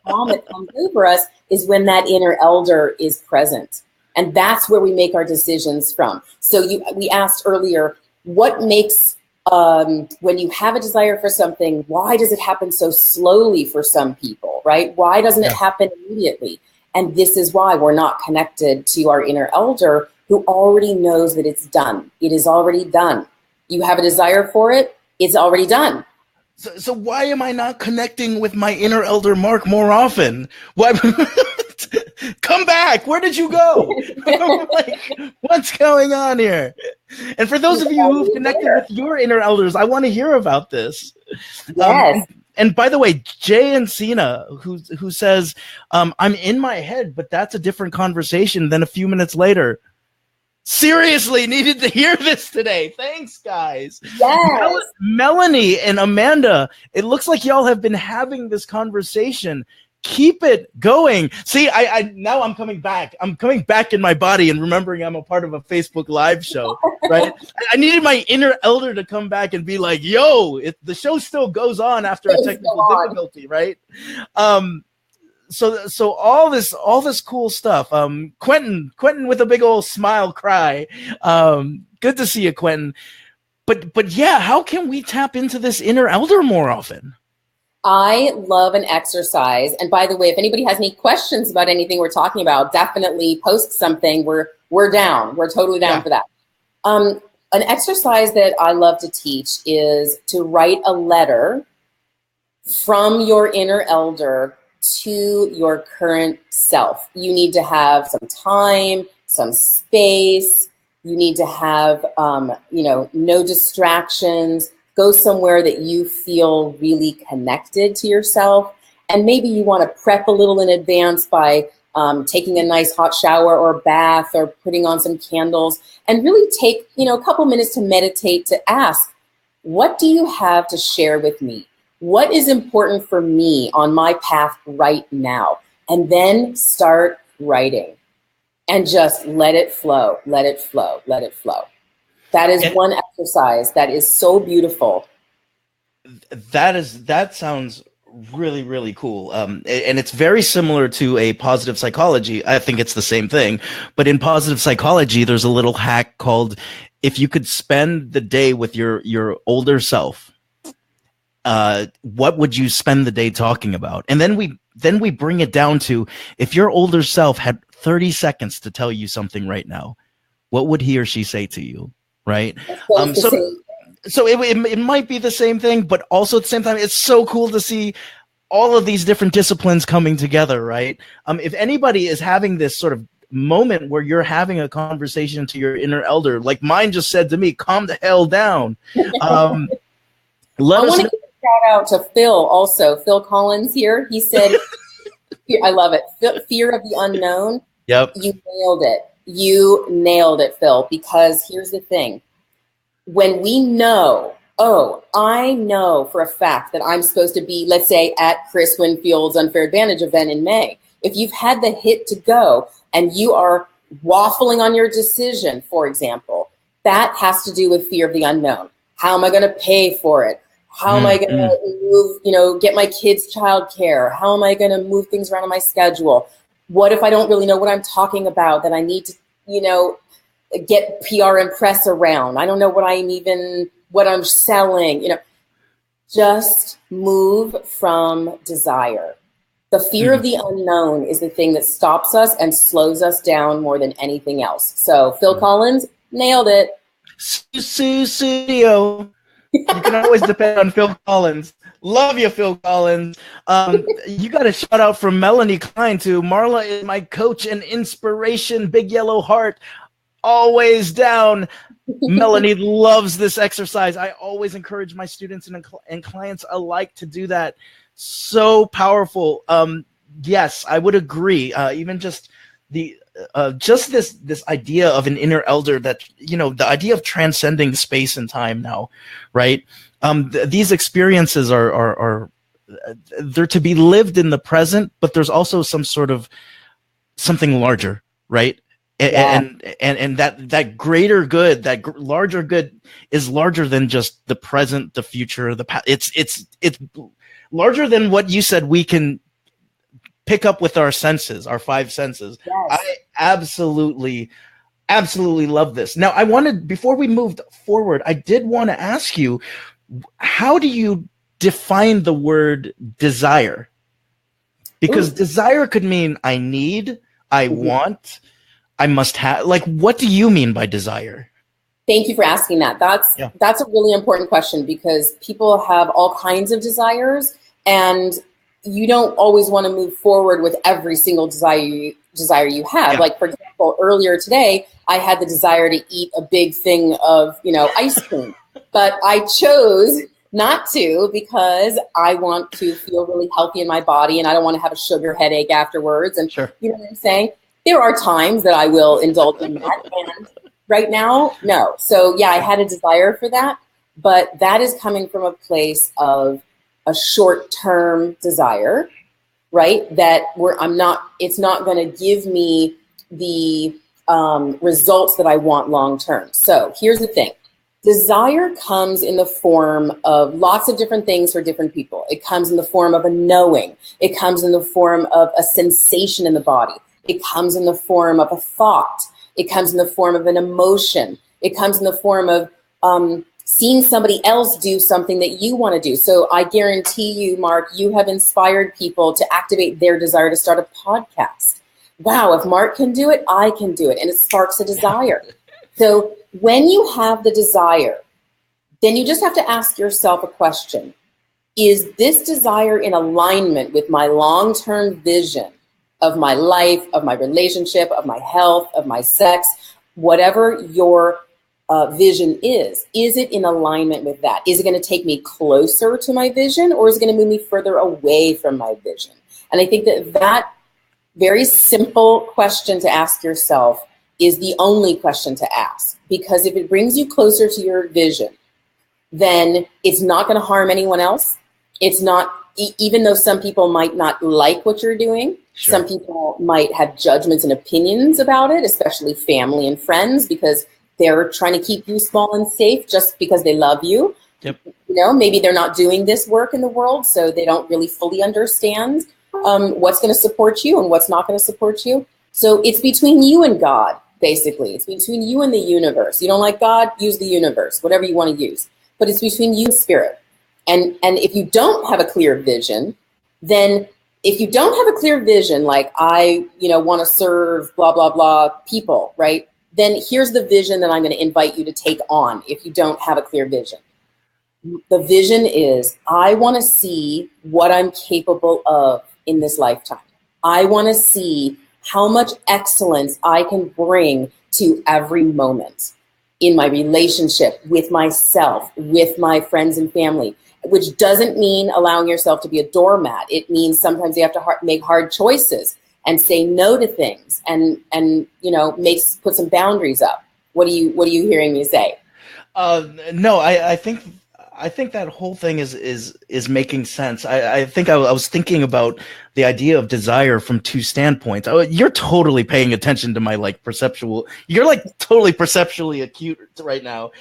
calm that comes over us is when that inner elder is present. And that's where we make our decisions from. So we asked earlier, what makes when you have a desire for something, why does it happen so slowly for some people, right? Why doesn't it happen immediately? And this is why we're not connected to our inner elder who already knows that it's done. It is already done. You have a desire for it, it's already done. So why am I not connecting with my inner elder Mark more often? Why? Come back. Where did you go? Like, what's going on here? And for those of you who've connected with your inner elders, I want to hear about this. Yes. And by the way, Jay and Cena, who says, I'm in my head, but that's a different conversation than a few minutes later. Seriously, needed to hear this today. Thanks, guys. Yes. Melanie and Amanda, it looks like y'all have been having this conversation. Keep it going. See, I now I'm coming back. I'm coming back in my body and remembering I'm a part of a Facebook Live show, right? I needed my inner elder to come back and be like, yo, the show still goes on after a technical difficulty, right? So all this cool stuff. Quentin with a big old smile cry. Good to see you, Quentin. But yeah, how can we tap into this inner elder more often? I love an exercise. And by the way, if anybody has any questions about anything we're talking about, definitely post something. We're down. We're totally down for that. An exercise that I love to teach is to write a letter from your inner elder to your current self. You need to have some time, some space. You need to have, no distractions. Go somewhere that you feel really connected to yourself. And maybe you want to prep a little in advance by taking a nice hot shower or bath or putting on some candles and really take, a couple minutes to meditate, to ask, what do you have to share with me? What is important for me on my path right now? And then start writing and just let it flow, let it flow, let it flow. That is one exercise that is so beautiful. That sounds really, really cool. And it's very similar to a positive psychology. I think it's the same thing, but in positive psychology, there's a little hack called, if you could spend the day with your older self, what would you spend the day talking about? And then we bring it down to, if your older self had 30 seconds to tell you something right now, what would he or she say to you? Right. So it might be the same thing, but also at the same time, it's so cool to see all of these different disciplines coming together, right? If anybody is having this sort of moment where you're having a conversation to your inner elder, like mine just said to me, calm the hell down. I want to give a shout out to Phil also. Phil Collins here. He said, I love it. Fear of the unknown. Yep. You nailed it. You nailed it, Phil, because here's the thing. When we know, I know for a fact that I'm supposed to be, let's say, at Chris Winfield's Unfair Advantage event in May. If you've had the hit to go and you are waffling on your decision, for example, that has to do with fear of the unknown. How am I going to pay for it? How am I going to move, get my kids' childcare? How am I going to move things around on my schedule? What if I don't really know what I'm talking about, that I need to, get PR and press around? I don't know what I'm selling, just move from desire. The fear of the unknown is the thing that stops us and slows us down more than anything else. So Phil Collins nailed it. Studio. You can always depend on Phil Collins. Love you, Phil Collins. You got a shout out from Melanie Klein too. Marla is my coach and inspiration. Big yellow heart. Always down. Melanie loves this exercise. I always encourage my students and clients alike to do that. So powerful. Yes, I would agree. Even just this idea of an inner elder, that the idea of transcending space and time now, right? These experiences are they're to be lived in the present, but there's also some sort of something larger, right? And that greater good, that larger good, is larger than just the present, the future, the past. It's larger than what you said we can pick up with our senses, our five senses. Yes. I absolutely love this. Now, before we moved forward, I did want to ask you, how do you define the word desire? Because desire could mean I need, I want, I must have. Like, what do you mean by desire? Thank you for asking that. That's a really important question, because people have all kinds of desires, and you don't always want to move forward with every single desire you have. Yeah. Like, for example, earlier today, I had the desire to eat a big thing of, ice cream, but I chose not to, because I want to feel really healthy in my body and I don't want to have a sugar headache afterwards. And sure. You know what I'm saying? There are times that I will indulge in that, and right now, no. So yeah, I had a desire for that, but that is coming from a place of a short-term desire, right? It's not going to give me the results that I want long-term. So here's the thing. Desire comes in the form of lots of different things for different people. It comes in the form of a knowing. It comes in the form of a sensation in the body. It comes in the form of a thought. It comes in the form of an emotion. It comes in the form of seeing somebody else do something that you want to do. So I guarantee you, Mark, you have inspired people to activate their desire to start a podcast. Wow, if Mark can do it, I can do it. And it sparks a desire. So when you have the desire, then you just have to ask yourself a question. Is this desire in alignment with my long-term vision of my life, of my relationship, of my health, of my sex, whatever your vision is it in alignment with that? Is it going to take me closer to my vision, or is it going to move me further away from my vision? And I think that very simple question to ask yourself is the only question to ask, because if it brings you closer to your vision, then it's not going to harm anyone else. It's not, even though some people might not like what you're doing, sure. Some people might have judgments and opinions about it, especially family and friends, because they're trying to keep you small and safe just because they love you. Yep. Maybe they're not doing this work in the world, so they don't really fully understand what's going to support you and what's not going to support you. So it's between you and God, basically. It's between you and the universe. You don't like God, use the universe, whatever you want to use. But it's between you and spirit. And if you don't have a clear vision, then if you don't have a clear vision, like I, want to serve blah, blah, blah people, right? Then here's the vision that I'm going to invite you to take on if you don't have a clear vision. The vision is, I want to see what I'm capable of in this lifetime. I want to see how much excellence I can bring to every moment in my relationship with myself, with my friends and family, which doesn't mean allowing yourself to be a doormat. It means sometimes you have to make hard choices and say no to things and put some boundaries up. What are you hearing me say? No, I think that whole thing is making sense. I think I was thinking about the idea of desire from two standpoints. You're totally paying attention to my perceptual. You're totally perceptually acute right now.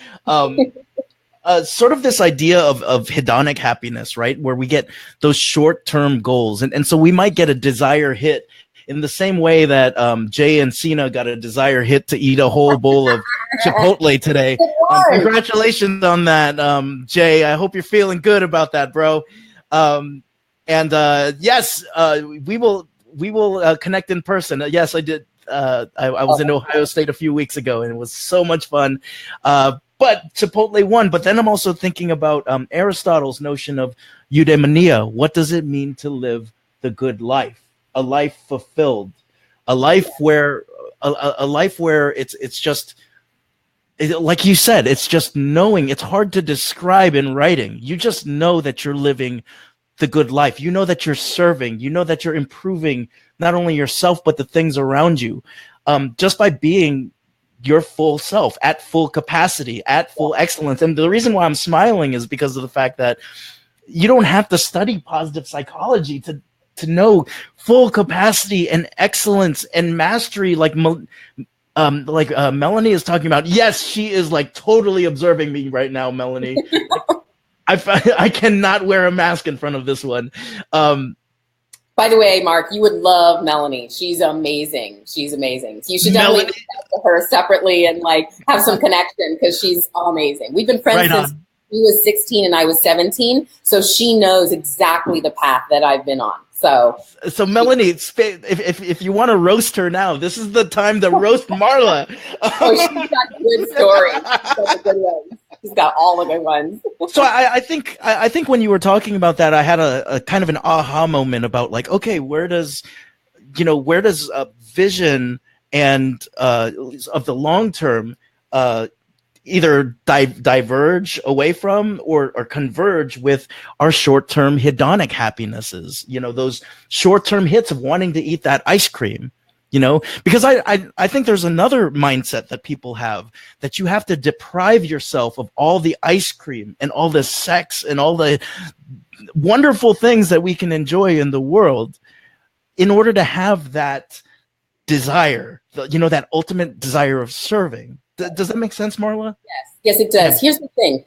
Sort of this idea of hedonic happiness, right? Where we get those short-term goals. And so we might get a desire hit in the same way that Jay and Cena got a desire hit to eat a whole bowl of Chipotle today. Congratulations on that, Jay. I hope you're feeling good about that, bro. Yes, we will connect in person. Yes, I did. I was in Ohio State a few weeks ago, and it was so much fun. But Chipotle won. But then I'm also thinking about Aristotle's notion of eudaimonia. What does it mean to live the good life? A life fulfilled, a life where it's just, like you said, it's just knowing. It's hard to describe in writing. You just know that you're living the good life. You know that you're serving. You know that you're improving not only yourself but the things around you, just by being your full self at full capacity, at full excellence. And the reason why I'm smiling is because of the fact that you don't have to study positive psychology to know full capacity and excellence and mastery, like Melanie is talking about. Yes, she is totally observing me right now, Melanie. I cannot wear a mask in front of this one. By the way, Mark, you would love Melanie. She's amazing. You should definitely reach out to her separately and have some connection because she's amazing. We've been friends since she was 16 and I was 17, so she knows exactly the path that I've been on. So Melanie, if you want to roast her now, this is the time to roast Marla. She's got a good story. She's got a good one. She's got all the good ones. So I think when you were talking about that, I had a kind of an aha moment about okay, where does vision and of the long term either diverge away from or converge with our short-term hedonic happinesses, those short-term hits of wanting to eat that ice cream, because I think there's another mindset that people have, that you have to deprive yourself of all the ice cream and all the sex and all the wonderful things that we can enjoy in the world in order to have that desire, that ultimate desire of serving. Does that make sense, Marla? Yes, it does. Here's the thing.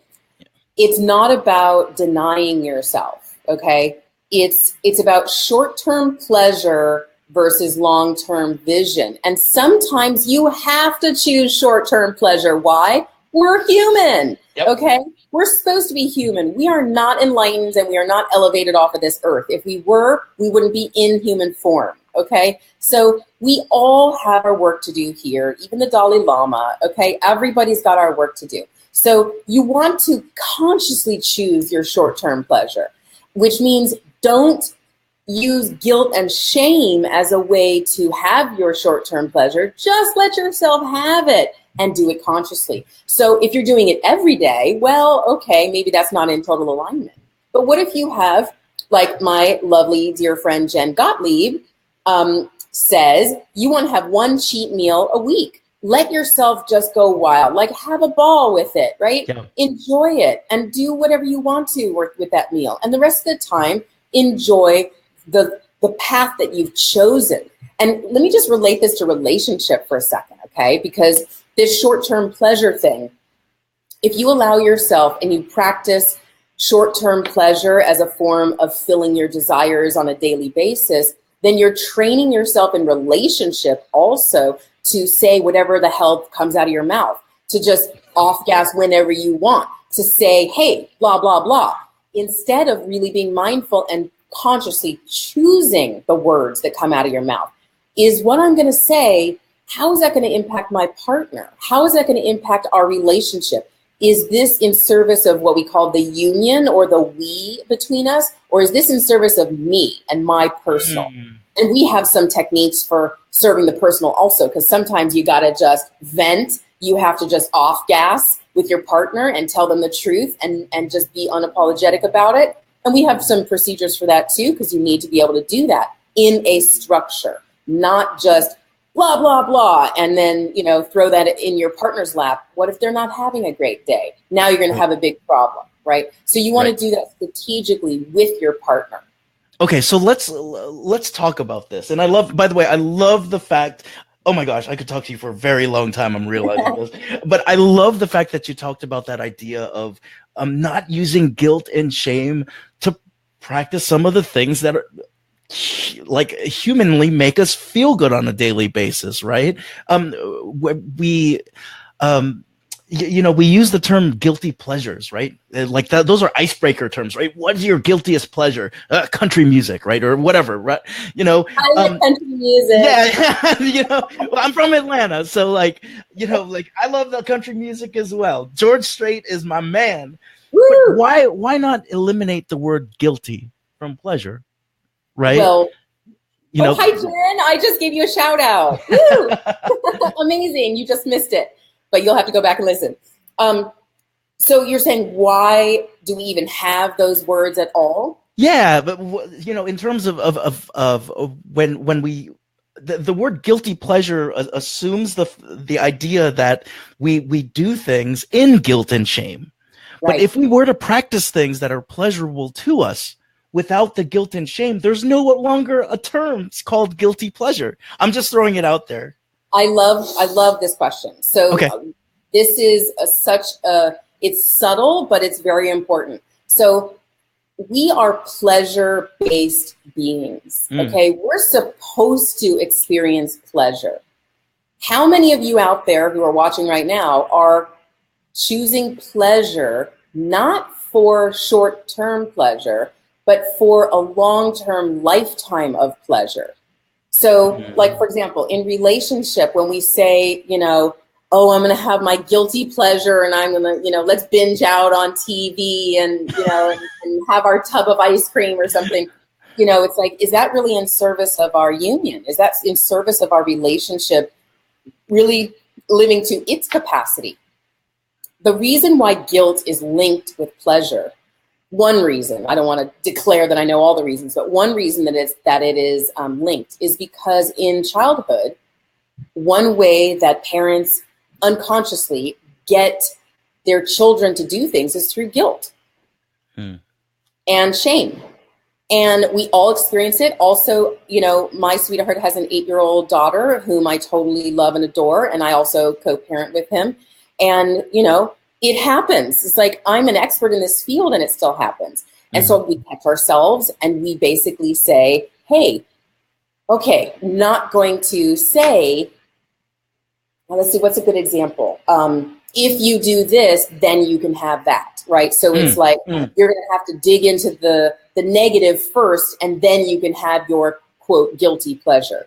It's not about denying yourself, okay? It's about short-term pleasure versus long-term vision. And sometimes you have to choose short-term pleasure. Why? We're human, okay? We're supposed to be human. We are not enlightened and we are not elevated off of this earth. If we were, we wouldn't be in human form. Okay, so we all have our work to do here, even the Dalai Lama, okay? Everybody's got our work to do. So you want to consciously choose your short-term pleasure, which means don't use guilt and shame as a way to have your short-term pleasure. Just let yourself have it and do it consciously. So if you're doing it every day, well, okay, maybe that's not in total alignment. But what if you have, like my lovely dear friend Jen Gottlieb, says you want to have one cheat meal a week. Let yourself just go wild, have a ball with it, right? Yeah. Enjoy it and do whatever you want to work with that meal. And the rest of the time, enjoy the path that you've chosen. And let me just relate this to relationship for a second, okay? Because this short-term pleasure thing, if you allow yourself and you practice short-term pleasure as a form of filling your desires on a daily basis, then you're training yourself in relationship also to say whatever the hell comes out of your mouth, to just off gas whenever you want, to say, hey, blah, blah, blah, instead of really being mindful and consciously choosing the words that come out of your mouth. Is what I'm going to say, how is that going to impact my partner? How is that going to impact our relationship? Is this in service of what we call the union or the we between us? Or is this in service of me and my personal? And we have some techniques for serving the personal also, because sometimes you got to just vent. You have to just off gas with your partner and tell them the truth and just be unapologetic about it. And we have some procedures for that too, because you need to be able to do that in a structure, not just blah, blah, blah, and then, throw that in your partner's lap. What if they're not having a great day? Now you're going to have a big problem, right? So you want to do that strategically with your partner. Okay, so let's talk about this. And by the way, I love the fact, oh my gosh, I could talk to you for a very long time, I'm realizing this. But I love the fact that you talked about that idea of not using guilt and shame to practice some of the things that are like humanly make us feel good on a daily basis, right? We use the term guilty pleasures, right? Like that, those are icebreaker terms, right? What is your guiltiest pleasure? Country music, right? Or whatever, right? I like country music. Yeah. Well, I'm from Atlanta. So like I love the country music as well. George Strait is my man. Woo! But why not eliminate the word guilty from pleasure? Right. Well, hi, Jen. I just gave you a shout out. Woo! Amazing. You just missed it, but you'll have to go back and listen. So you're saying, why do we even have those words at all? Yeah. But, in terms of when we, the word guilty pleasure assumes the idea that we do things in guilt and shame. Right. But if we were to practice things that are pleasurable to us, without the guilt and shame, there's no longer a term. It's called guilty pleasure. I'm just throwing it out there. I love this question. So this is it's subtle, but it's very important. So we are pleasure-based beings. Okay. We're supposed to experience pleasure. How many of you out there who are watching right now are choosing pleasure, not for short-term pleasure, but for a long-term lifetime of pleasure? So like, for example, in relationship, when we say, oh, I'm going to have my guilty pleasure and I'm going to, let's binge out on TV and, and have our tub of ice cream or something, it's like, is that really in service of our union? Is that in service of our relationship really living to its capacity? The reason why guilt is linked with pleasure, one reason, I don't want to declare that I know all the reasons, but one reason that it is linked is because in childhood, one way that parents unconsciously get their children to do things is through guilt and shame. And we all experience it. Also, my sweetheart has an 8-year-old daughter whom I totally love and adore, and I also co-parent with him. And, it happens. It's like, I'm an expert in this field and it still happens. And so we catch ourselves and we basically say, hey, okay, not going to say, well, let's see, what's a good example? If you do this, then you can have that, right? So it's like, you're going to have to dig into the negative first, and then you can have your, quote, guilty pleasure.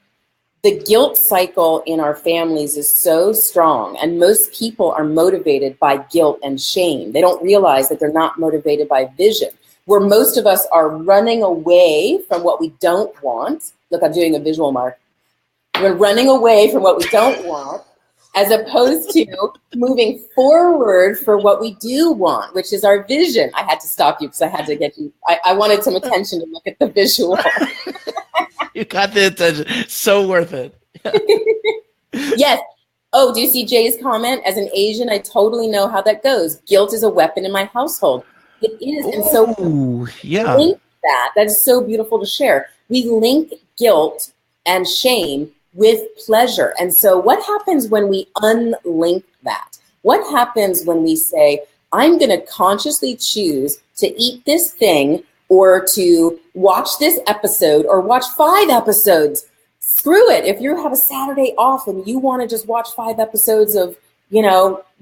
The guilt cycle in our families is so strong, and most people are motivated by guilt and shame. They don't realize that they're not motivated by vision, where most of us are running away from what we don't want. Look, I'm doing a visual mark. We're running away from what we don't want, as opposed to moving forward for what we do want, which is our vision. I had to stop you because I had to get you. I wanted some attention to look at the visual. You got the attention. So worth it. Yes. Oh, do you see Jay's comment? As an Asian, I totally know how that goes. Guilt is a weapon in my household. It is. And so yeah, link that. That is so beautiful to share. We link guilt and shame with pleasure. And so what happens when we unlink that? What happens when we say, I'm going to consciously choose to eat this thing or to watch this episode or watch 5 episodes? Screw it. If you have a Saturday off and you want to just watch 5 episodes of,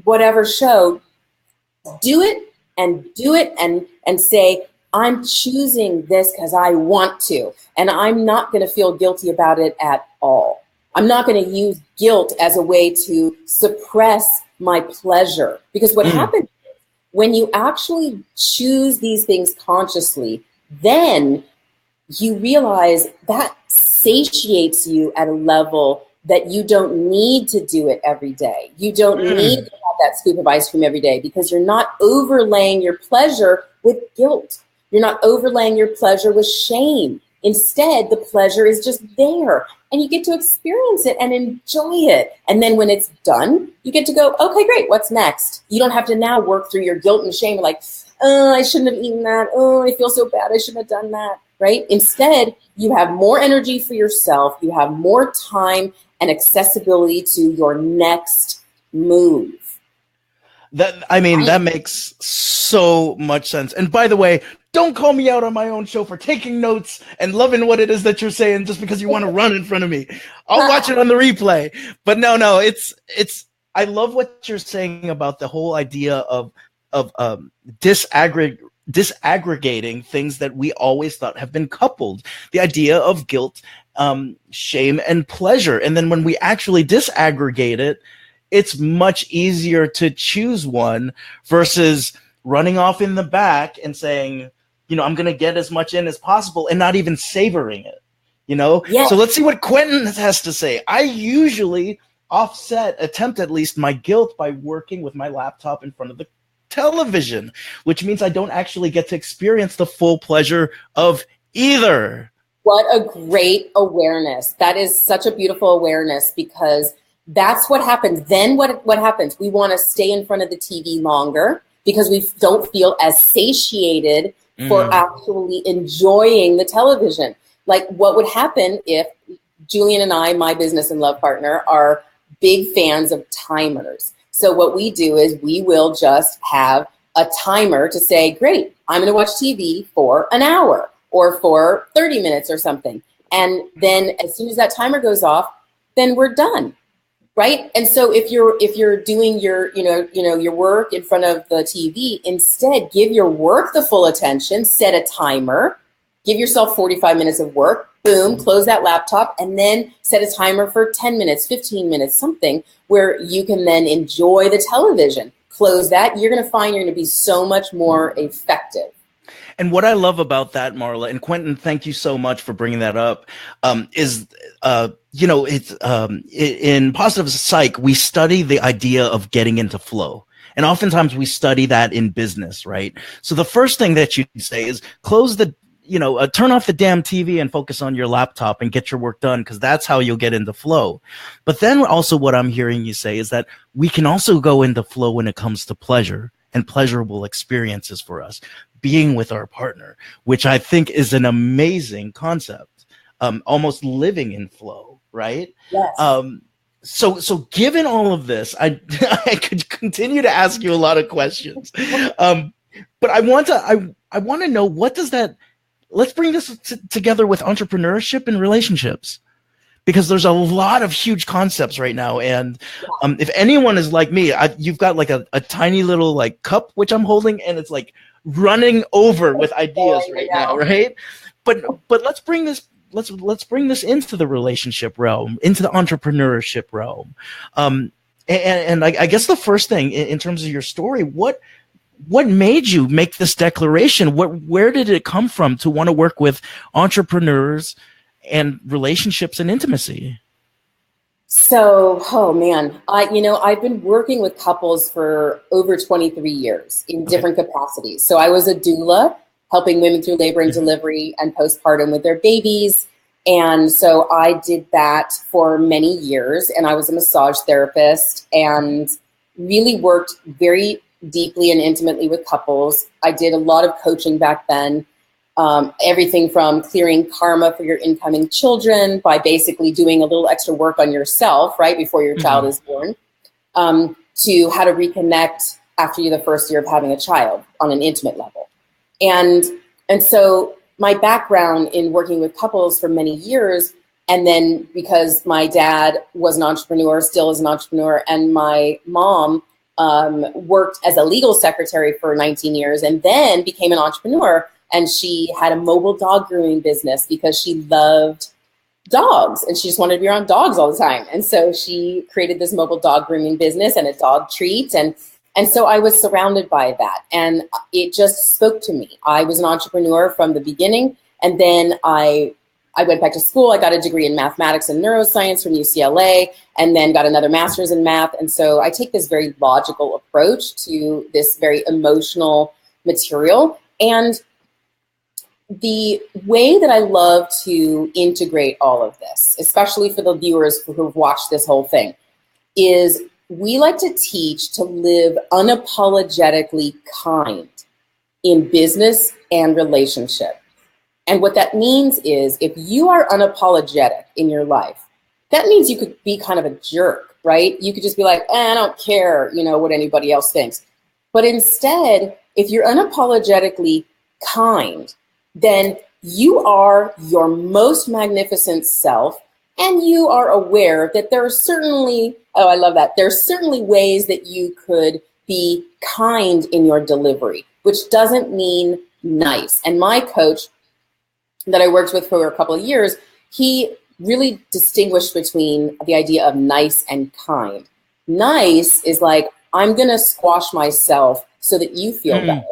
whatever show, do it and say, I'm choosing this because I want to, and I'm not going to feel guilty about it at all. I'm not going to use guilt as a way to suppress my pleasure, because what happens when you actually choose these things consciously, then you realize that satiates you at a level that you don't need to do it every day. You don't need to have that scoop of ice cream every day, because you're not overlaying your pleasure with guilt. You're not overlaying your pleasure with shame. Instead, the pleasure is just there, and you get to experience it and enjoy it. And then when it's done, you get to go, okay, great, what's next? You don't have to now work through your guilt and shame, like, oh, I shouldn't have eaten that. Oh, I feel so bad, I shouldn't have done that, right? Instead, you have more energy for yourself. You have more time and accessibility to your next move. That makes so much sense. And by the way, don't call me out on my own show for taking notes and loving what it is that you're saying just because you want to run in front of me. I'll watch it on the replay. But no, it's I love what you're saying about the whole idea of disaggregating things that we always thought have been coupled. The idea of guilt, shame, and pleasure. And then when we actually disaggregate it, it's much easier to choose one versus running off in the back and saying, I'm going to get as much in as possible and not even savoring it, Yes. So let's see what Quentin has to say. I usually attempt at least my guilt by working with my laptop in front of the television, which means I don't actually get to experience the full pleasure of either. What a great awareness. That is such a beautiful awareness, because that's what happens. Then what happens? We want to stay in front of the TV longer because we don't feel as satiated for actually enjoying the television. Like, what would happen if Julian and I, my business and love partner, are big fans of timers. So what we do is we will just have a timer to say, great, I'm going to watch TV for an hour or for 30 minutes or something. And then as soon as that timer goes off, then we're done. Right. And so if you're doing your, your work in front of the TV, instead give your work the full attention, set a timer, give yourself 45 minutes of work, boom, close that laptop, and then set a timer for 10 minutes, 15 minutes, something where you can then enjoy the television. Close that. You're going to find you're going to be so much more effective. And what I love about that, Marla, and Quentin, thank you so much for bringing that up, in positive psych, we study the idea of getting into flow. And oftentimes we study that in business, right? So the first thing that you say is turn off the damn TV and focus on your laptop and get your work done, because that's how you'll get into flow. But then also what I'm hearing you say is that we can also go into flow when it comes to pleasure and pleasurable experiences for us, being with our partner, which I think is an amazing concept, almost living in flow, right? Yes. So given all of this, I could continue to ask you a lot of questions, but I want to know, what does that, let's bring this together with entrepreneurship and relationships, because there's a lot of huge concepts right now. And if anyone is like me, you've got like a tiny little like cup, which I'm holding, and it's like running over with ideas right now, right? But let's bring this into the relationship realm, into the entrepreneurship realm. And I guess the first thing in terms of your story, what made you make this declaration? Where did it come from to want to work with entrepreneurs and relationships and intimacy? So, oh man, I've been working with couples for over 23 years in different capacities. So I was a doula, helping women through labor and delivery and postpartum with their babies. And so I did that for many years, and I was a massage therapist and really worked very deeply and intimately with couples. I did a lot of coaching back then. Everything from clearing karma for your incoming children by basically doing a little extra work on yourself right before your child is born, to how to reconnect after the first year of having a child on an intimate level. And so my background in working with couples for many years, and then because my dad was an entrepreneur, still is an entrepreneur, and my mom worked as a legal secretary for 19 years and then became an entrepreneur. And she had a mobile dog grooming business because she loved dogs and she just wanted to be around dogs all the time. And so she created this mobile dog grooming business and a dog treat. And so I was surrounded by that. And it just spoke to me. I was an entrepreneur from the beginning. And then I went back to school. I got a degree in mathematics and neuroscience from UCLA, and then got another master's in math. And so I take this very logical approach to this very emotional material. And the way that I love to integrate all of this, especially for the viewers who've watched this whole thing, is we like to teach to live unapologetically kind in business and relationship. And what that means is if you are unapologetic in your life, that means you could be kind of a jerk, right? You could just be like, I don't care, what anybody else thinks. But instead, if you're unapologetically kind, then you are your most magnificent self, and you are aware that there are certainly, I love that, there's certainly ways that you could be kind in your delivery, which doesn't mean nice. And my coach that I worked with for a couple of years, he really distinguished between the idea of nice and kind. Nice is like, I'm going to squash myself so that you feel better.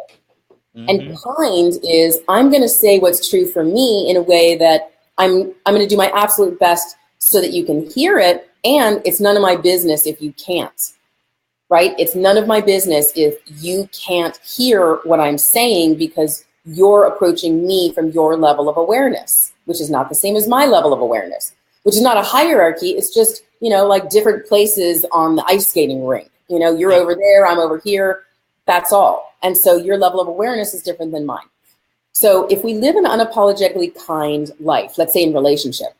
And kind is, I'm going to say what's true for me in a way that I'm going to do my absolute best so that you can hear it. And it's none of my business if you can't, right? It's none of my business if you can't hear what I'm saying because you're approaching me from your level of awareness, which is not the same as my level of awareness, which is not a hierarchy. It's just, like different places on the ice skating rink. You're over there, I'm over here. That's all. And so your level of awareness is different than mine. So if we live an unapologetically kind life, let's say in relationship,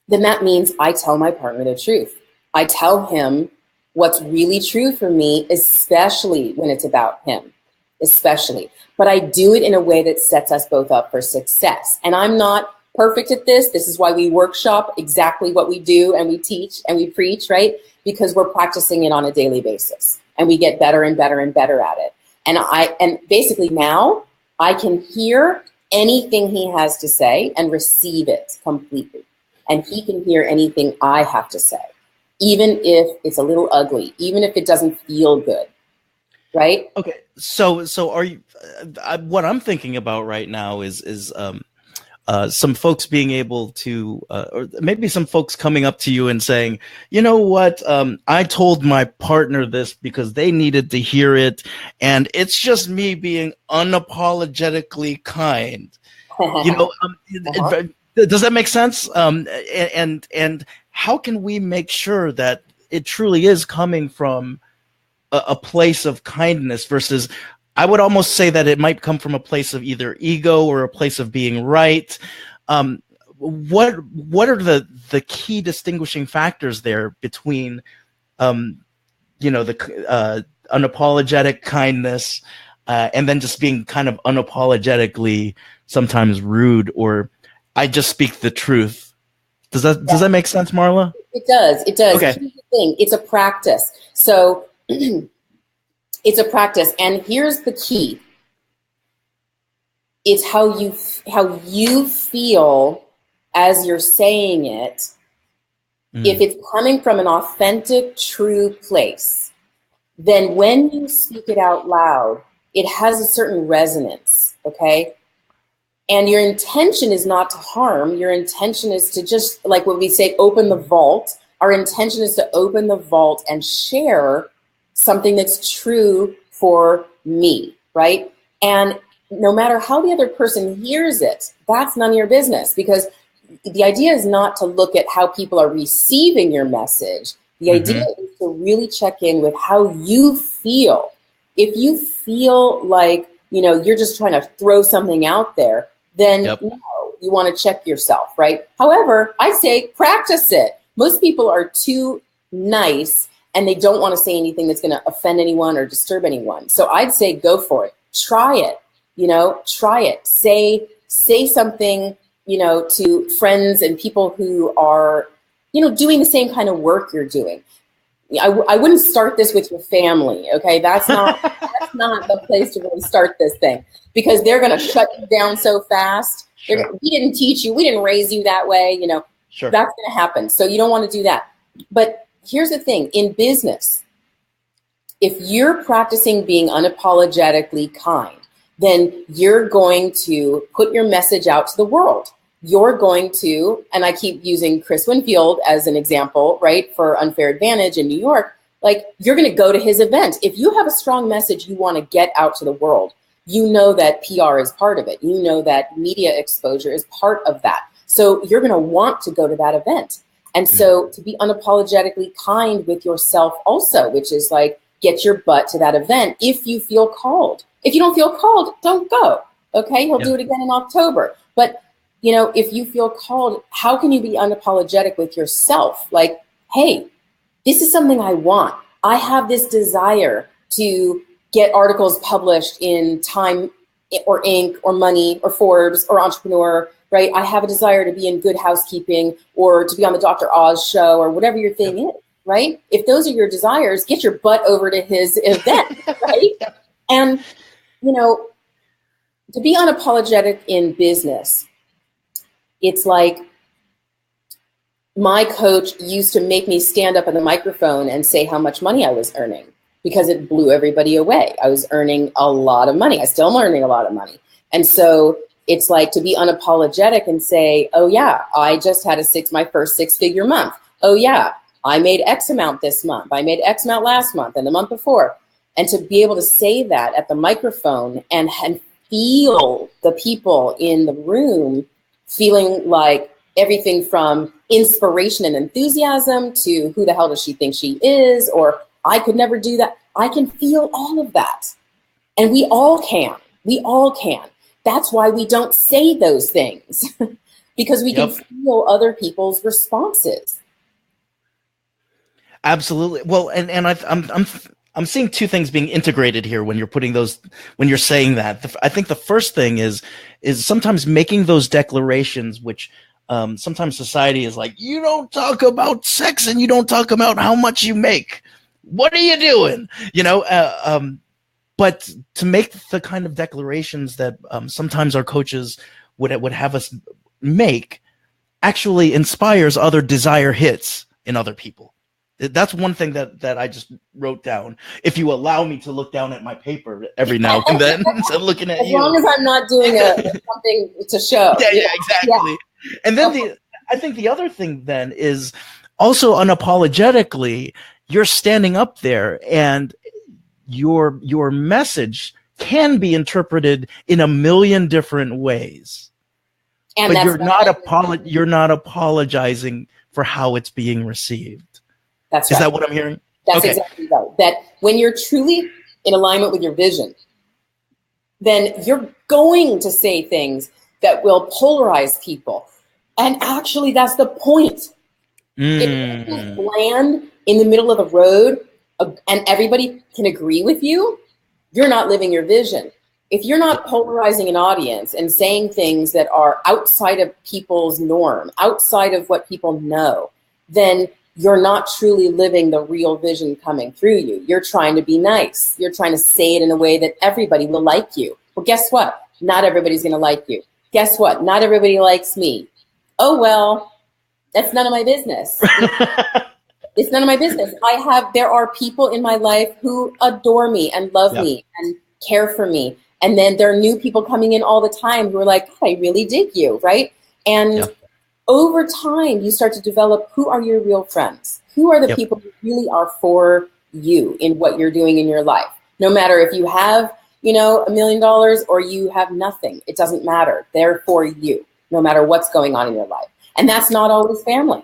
then that means I tell my partner the truth. I tell him what's really true for me, especially when it's about him, especially. But I do it in a way that sets us both up for success. And I'm not perfect at this. This is why we workshop exactly what we do, and we teach and we preach, right? Because we're practicing it on a daily basis. And we get better and better and better at it. And basically now I can hear anything he has to say and receive it completely. And he can hear anything I have to say, even if it's a little ugly, even if it doesn't feel good. Right? Okay. So are you, what I'm thinking about right now is some folks being able to, or maybe some folks coming up to you and saying, you know what, I told my partner this because they needed to hear it, and it's just me being unapologetically kind. Does that make sense? And how can we make sure that it truly is coming from a place of kindness versus, I would almost say that it might come from a place of either ego or a place of being right. What are the key distinguishing factors there between, the unapologetic kindness and then just being kind of unapologetically sometimes rude, or I just speak the truth? Does that make sense, Marla? It does. Okay. Here's the thing. It's a practice. So it's a practice. And here's the key. It's how you feel as you're saying it. If it's coming from an authentic, true place, then when you speak it out loud, it has a certain resonance, okay? And your intention is not to harm. Your intention is to just, like when we say open the vault, our intention is to open the vault and share something that's true for me, right? And no matter how the other person hears it, that's none of your business, because the idea is not to look at how people are receiving your message. The idea is to really check in with how you feel. If you feel like, you're just trying to throw something out there, then no, you want to check yourself, right? However, I say practice it. Most people are too nice and they don't want to say anything that's going to offend anyone or disturb anyone. So I'd say go for it. Try it. Try it. Say something, to friends and people who are, doing the same kind of work you're doing. I wouldn't start this with your family. Okay. That's not the place to really start this thing, because they're going to shut you down so fast. Sure. We didn't teach you. We didn't raise you that way. Sure. That's going to happen. So you don't want to do that. But here's the thing, in business, if you're practicing being unapologetically kind, then you're going to put your message out to the world. You're going to, and I keep using Chris Winfield as an example, right, for Unfair Advantage in New York, like you're going to go to his event. If you have a strong message you want to get out to the world, you know that PR is part of it. You know that media exposure is part of that. So you're going to want to go to that event. And so to be unapologetically kind with yourself also, which is like, get your butt to that event if you feel called. If you don't feel called, don't go. Okay, he'll do it again in October. But if you feel called, how can you be unapologetic with yourself? Like, hey, this is something I want. I have this desire to get articles published in Time or Inc. or Money or Forbes or Entrepreneur, right? I have a desire to be in Good Housekeeping or to be on the Dr. Oz show or whatever your thing is, right? If those are your desires, get your butt over to his event, right? And, to be unapologetic in business, it's like my coach used to make me stand up at the microphone and say how much money I was earning, because it blew everybody away. I was earning a lot of money. I still am earning a lot of money. And so it's like to be unapologetic and say, oh yeah, I just had my first 6-figure month. Oh yeah, I made X amount this month. I made X amount last month and the month before. And to be able to say that at the microphone and feel the people in the room feeling like everything from inspiration and enthusiasm to who the hell does she think she is, or I could never do that. I can feel all of that. And we all can. We all can. That's why we don't say those things, because we can feel other people's responses. Absolutely. Well, and I'm seeing two things being integrated here when you're putting those, when you're saying that. I think the first thing is sometimes making those declarations, which sometimes society is like, you don't talk about sex and you don't talk about how much you make. What are you doing? But to make the kind of declarations that sometimes our coaches would have us make actually inspires other desire hits in other people. That's one thing that I just wrote down. If you allow me to look down at my paper every now and then, instead of looking at you. As long as I'm not doing something to show. Yeah, exactly. Yeah. And then I think the other thing then is also unapologetically, you're standing up there and your message can be interpreted in a million different ways. And but you're not apologizing for how it's being received. That's right. Is that what I'm hearing? That's exactly right. That when you're truly in alignment with your vision, then you're going to say things that will polarize people. And actually, that's the point. If you land in the middle of the road and everybody can agree with you, you're not living your vision. If you're not polarizing an audience and saying things that are outside of people's norm, outside of what people know, then you're not truly living the real vision coming through you. You're trying to be nice. You're trying to say it in a way that everybody will like you. Well, guess what? Not everybody's going to like you. Guess what? Not everybody likes me. Oh, well, that's none of my business. It's none of my business. There are people in my life who adore me and love me and care for me. And then there are new people coming in all the time who are like, oh, I really dig you, right? And over time, you start to develop who are your real friends? Who are the people who really are for you in what you're doing in your life? No matter if you have, $1 million or you have nothing, it doesn't matter. They're for you, no matter what's going on in your life. And that's not always family.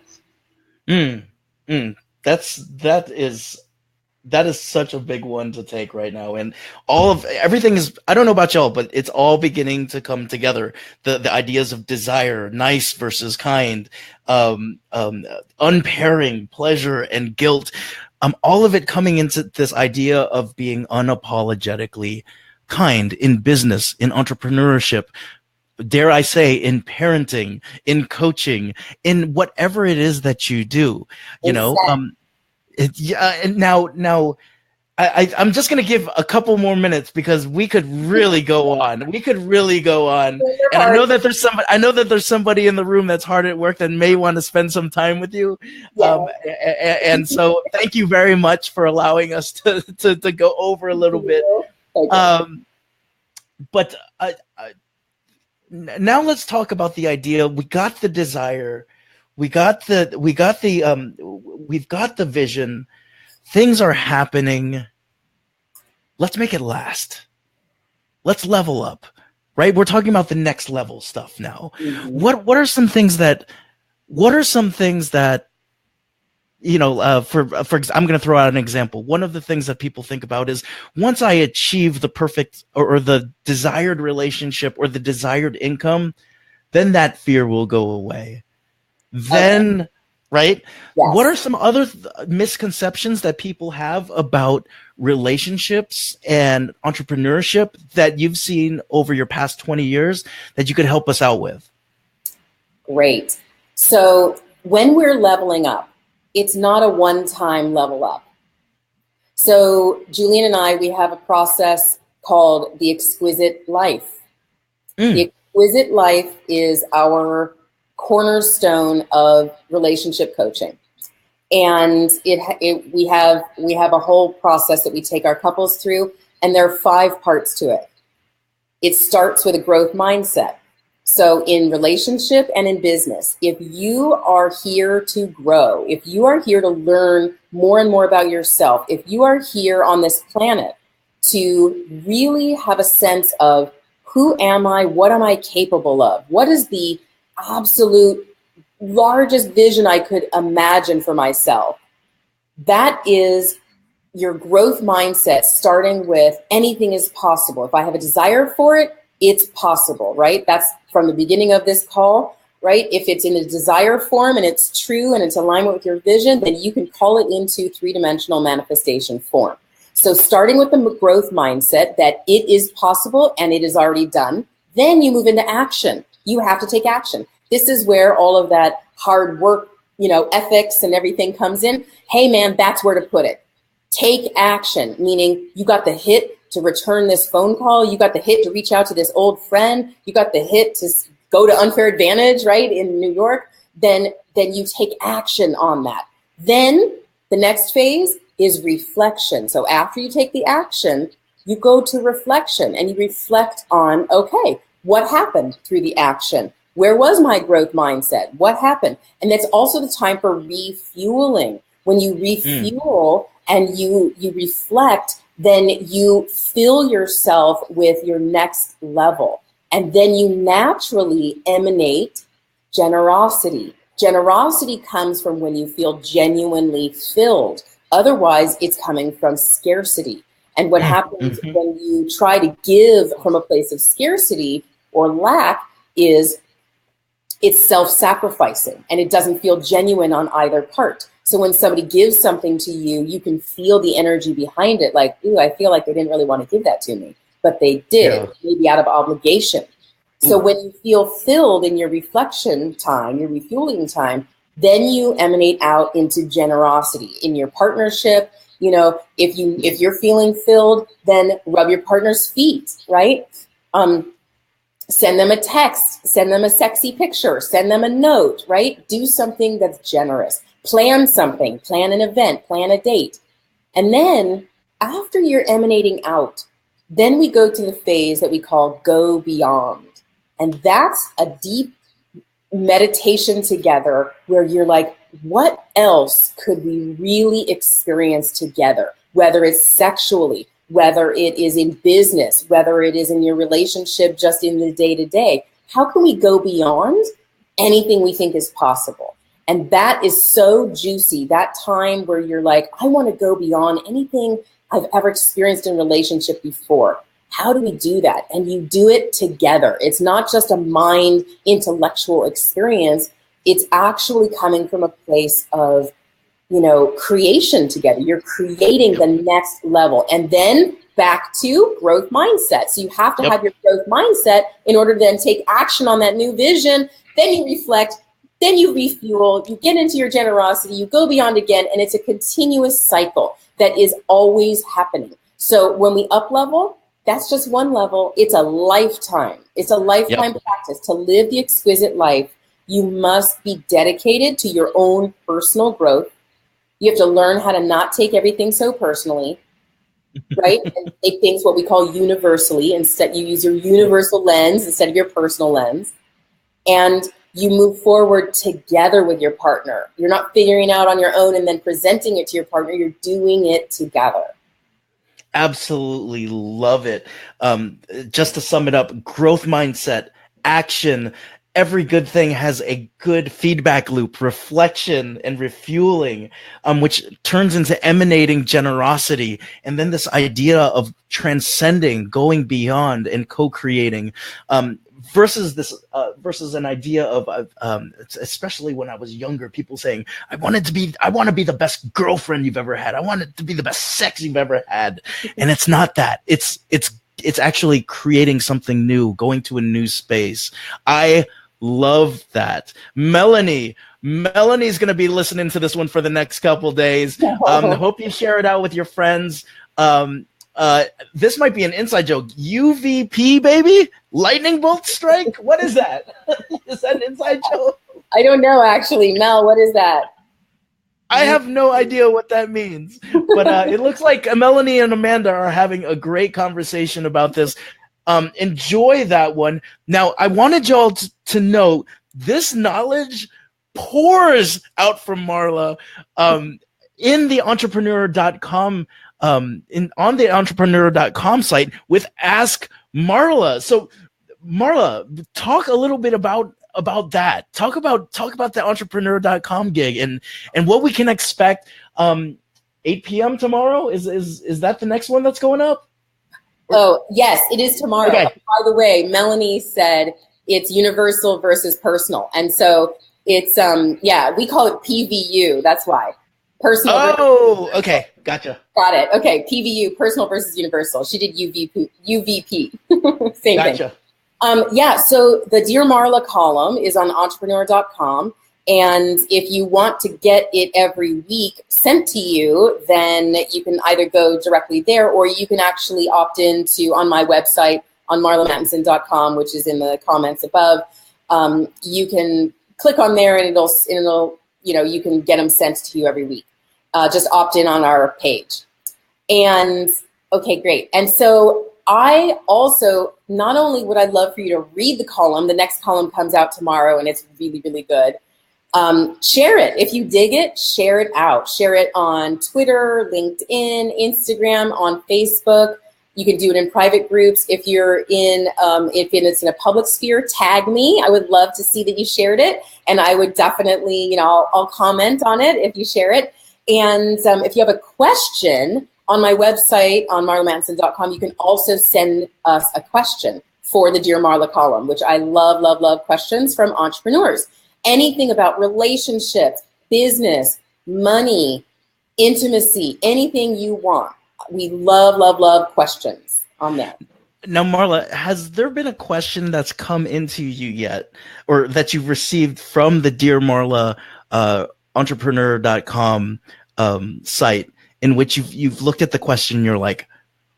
That is such a big one to take right now. And everything is, I don't know about y'all, but it's all beginning to come together. The ideas of desire, nice versus kind, unpairing pleasure and guilt. all of it coming into this idea of being unapologetically kind in business, in entrepreneurship, dare I say, in parenting, in coaching, in whatever it is that you do, you know. And now I'm just going to give a couple more minutes because we could really go on. And I know that there's somebody in the room that's hard at work that may want to spend some time with you. And so thank you very much for allowing us to go over a little bit. But now let's talk about the idea. We got the desire. We've got the vision. Things are happening. Let's make it last. Let's level up, right? We're talking about the next level stuff now. Mm-hmm. What are some things that, you know, I'm going to throw out an example. One of the things that people think about is once I achieve the perfect or the desired relationship or the desired income, then that fear will go away. Then, right? Yes. What are some other misconceptions that people have about relationships and entrepreneurship that you've seen over your past 20 years that you could help us out with? Great. So when we're leveling up, it's not a one-time level up. So Julian and I, we have a process called the Exquisite Life. The Exquisite Life is our cornerstone of relationship coaching. And we have a whole process that we take our couples through, and there are 5 parts to it. It starts with a growth mindset. So in relationship and in business, if you are here to grow, if you are here to learn more and more about yourself, if you are here on this planet to really have a sense of who am I, what am I capable of, what is the absolute largest vision I could imagine for myself, that is your growth mindset, starting with anything is possible. If I have a desire for it, it's possible, right? That's from the beginning of this call, right? If it's in a desire form and it's true and it's alignment with your vision, then you can call it into 3-dimensional manifestation form. So starting with the growth mindset that it is possible and it is already done, then you move into action. You have to take action. This is where all of that hard work, ethics and everything comes in. Hey man, that's where to put it. Take action, meaning you got the hit to return this phone call. You got the hit to reach out to this old friend. You got the hit to go to Unfair Advantage, right, in New York. Then you take action on that. Then the next phase is reflection. So after you take the action, you go to reflection and you reflect on, okay, what happened through the action? Where was my growth mindset? What happened? And that's also the time for refueling. When you refuel and you reflect, then you fill yourself with your next level. And then you naturally emanate generosity. Generosity comes from when you feel genuinely filled. Otherwise, it's coming from scarcity. And what happens when you try to give from a place of scarcity or lack is it's self-sacrificing and it doesn't feel genuine on either part. So when somebody gives something to you, you can feel the energy behind it. Like, ooh, I feel like they didn't really want to give that to me, but they did, maybe out of obligation. So when you feel filled in your reflection time, your refueling time, then you emanate out into generosity in your partnership. If you're feeling filled, then rub your partner's feet, right? Send them a text, send them a sexy picture, send them a note, right? Do something that's generous. Plan something, plan an event, plan a date. And then after you're emanating out, then we go to the phase that we call go beyond. And that's a deep meditation together where you're like, what else could we really experience together? Whether it's sexually, whether it is in business, whether it is in your relationship, just in the day-to-day. How can we go beyond anything we think is possible? And that is so juicy, that time where you're like, I want to go beyond anything I've ever experienced in a relationship before. How do we do that? And you do it together. It's not just a mind intellectual experience. It's actually coming from a place of creation together. You're creating the next level. And then back to growth mindset. So you have to have your growth mindset in order to then take action on that new vision. Then you reflect, then you refuel, you get into your generosity, you go beyond again, and it's a continuous cycle that is always happening. So when we up level, that's just one level. It's a lifetime. It's a lifetime practice. To live the exquisite life, you must be dedicated to your own personal growth. You have to learn how to not take everything so personally, right? And take things what we call universally. Instead, you use your universal lens instead of your personal lens. And you move forward together with your partner. You're not figuring out on your own and then presenting it to your partner. You're doing it together. Absolutely love it. Just to sum it up, growth mindset, action. Every good thing has a good feedback loop, reflection and refueling, which turns into emanating generosity. And then this idea of transcending, going beyond and co-creating, versus an idea of especially when I was younger, people saying, I want to be the best girlfriend you've ever had. I want it to be the best sex you've ever had. And it's not that. It's actually creating something new, going to a new space. I love that. Melanie's going to be listening to this one for the next couple days. Hope you share it out with your friends. This might be an inside joke. UVP, baby? Lightning bolt strike? What is that? Is that an inside joke? I don't know, actually. Mel, what is that? I have no idea what that means. But it looks like Melanie and Amanda are having a great conversation about this. Enjoy that one. Now, I wanted y'all to know this knowledge pours out from Marla in the entrepreneur.com on the entrepreneur.com site with Ask Marla. So Marla, talk a little bit about that. Talk about the entrepreneur.com gig and what we can expect. 8 p.m. tomorrow is that the next one that's going up? Oh, yes, it is tomorrow. Okay. By the way, Melanie said it's universal versus personal. And so it's we call it PVU. That's why. Personal. Oh, okay. Gotcha. Got it. Okay. PVU, personal versus universal. She did UVP. Same gotcha. thing. So the Dear Marla column is on entrepreneur.com. And if you want to get it every week sent to you, then you can either go directly there or you can actually opt into on my website on marlamattenson.com, which is in the comments above. You can click on there and it'll you can get them sent to you every week. Just opt in on our page. And okay, great. And so I also, not only would I love for you to read the column, the next column comes out tomorrow and it's really, really good. Share it. If you dig it, share it out. Share it on Twitter, LinkedIn, Instagram, on Facebook. You can do it in private groups. If it's in a public sphere, tag me. I would love to see that you shared it. And I would definitely, I'll comment on it if you share it. And if you have a question on my website, on marlamattenson.com, you can also send us a question for the Dear Marla column, which I love, love, love questions from entrepreneurs. Anything about relationships, business, money, intimacy, anything you want. We love, love, love questions on that. Now, Marla, has there been a question that's come into you yet, or that you've received from the Dear Marla entrepreneur.com site, in which you've looked at the question and you're like,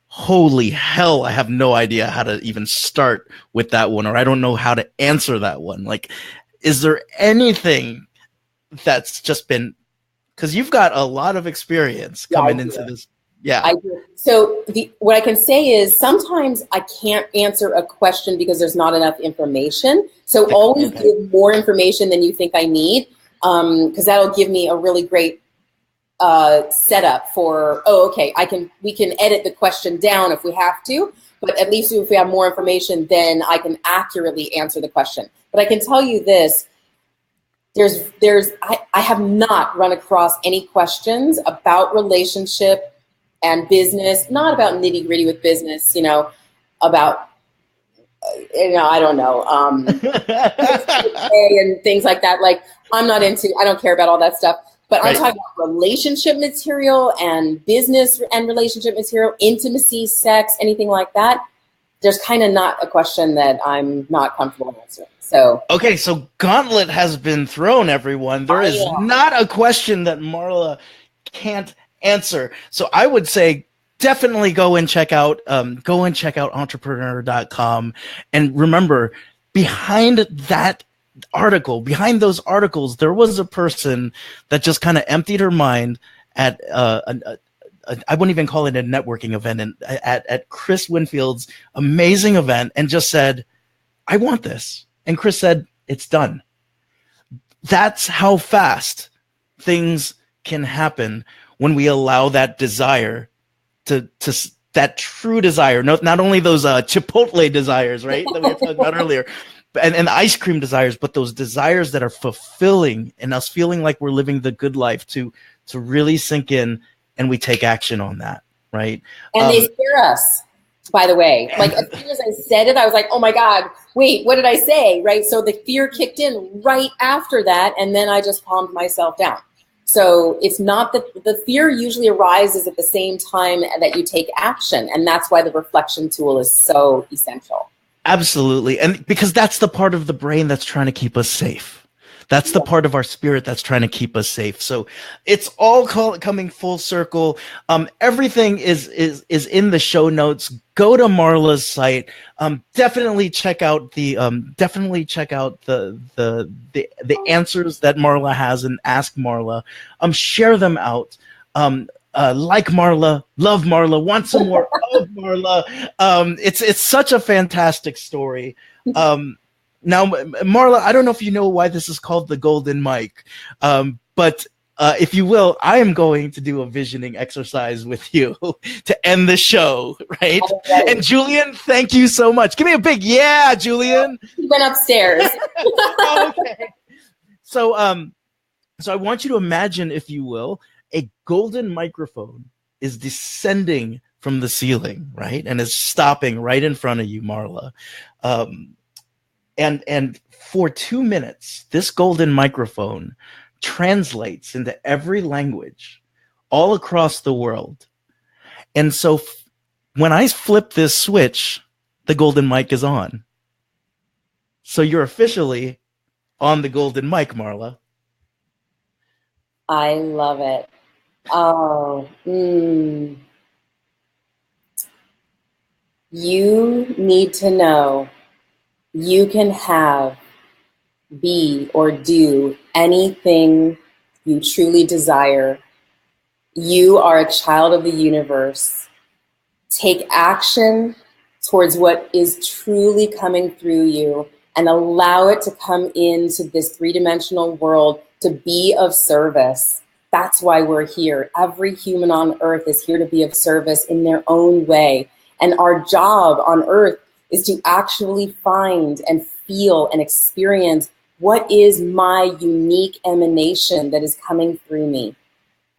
holy hell, I have no idea how to even start with that one, or I don't know how to answer that one. Like, is there anything that's just been, because you've got a lot of experience coming into this. Yeah, I do. So what I can say is sometimes I can't answer a question because there's not enough information. So always give more information than you think I need, because that'll give me a really great setup for, we can edit the question down if we have to, but at least if we have more information, then I can accurately answer the question. But I can tell you this, I have not run across any questions about relationship and business, not about nitty gritty with business, about, I don't know, and things like that. Like, I don't care about all that stuff. But I talk about relationship material and business and relationship material, intimacy, sex, anything like that. There's kind of not a question that I'm not comfortable answering. So okay, so gauntlet has been thrown, everyone. There is not a question that Marla can't answer. So I would say definitely go and check out entrepreneur.com. And remember, behind that article, behind those articles, there was a person that just kind of emptied her mind at I wouldn't even call it a networking event, and at Chris Winfield's amazing event, and just said, I want this. And Chris said, it's done. That's how fast things can happen when we allow that desire to that true desire, not only those Chipotle desires, right, that we were talking about earlier, and ice cream desires, but those desires that are fulfilling and us feeling like we're living the good life to really sink in, and we take action on that, right? And they scare us, by the way. Like, as soon as I said it, I was like, oh my God, wait, what did I say, right? So the fear kicked in right after that, and then I just calmed myself down. So it's not that the fear usually arises at the same time that you take action, and that's why the reflection tool is so essential. Absolutely. And because that's the part of the brain that's trying to keep us safe. That's the part of our spirit that's trying to keep us safe. So it's all coming full circle. Everything is in the show notes. Go to Marla's site. Definitely check out the answers that Marla has, and ask Marla. Share them out. Like Marla, love Marla, want some more of Marla. It's such a fantastic story. Now, Marla, I don't know if you know why this is called the Golden Mic, but if you will, I am going to do a visioning exercise with you to end the show, right? Okay. And Julian, thank you so much. Give me a big yeah, Julian. He went upstairs. Okay. So I want you to imagine, if you will, a golden microphone is descending from the ceiling, right? And is stopping right in front of you, Marla. And for 2 minutes, this golden microphone translates into every language all across the world. And so when I flip this switch, the golden mic is on. So you're officially on the golden mic, Marla. I love it. Oh, You need to know you can have, be, or do anything you truly desire. You are a child of the universe. Take action towards what is truly coming through you and allow it to come into this three-dimensional world to be of service. That's why we're here. Every human on earth is here to be of service in their own way. And our job on earth is to actually find and feel and experience what is my unique emanation that is coming through me,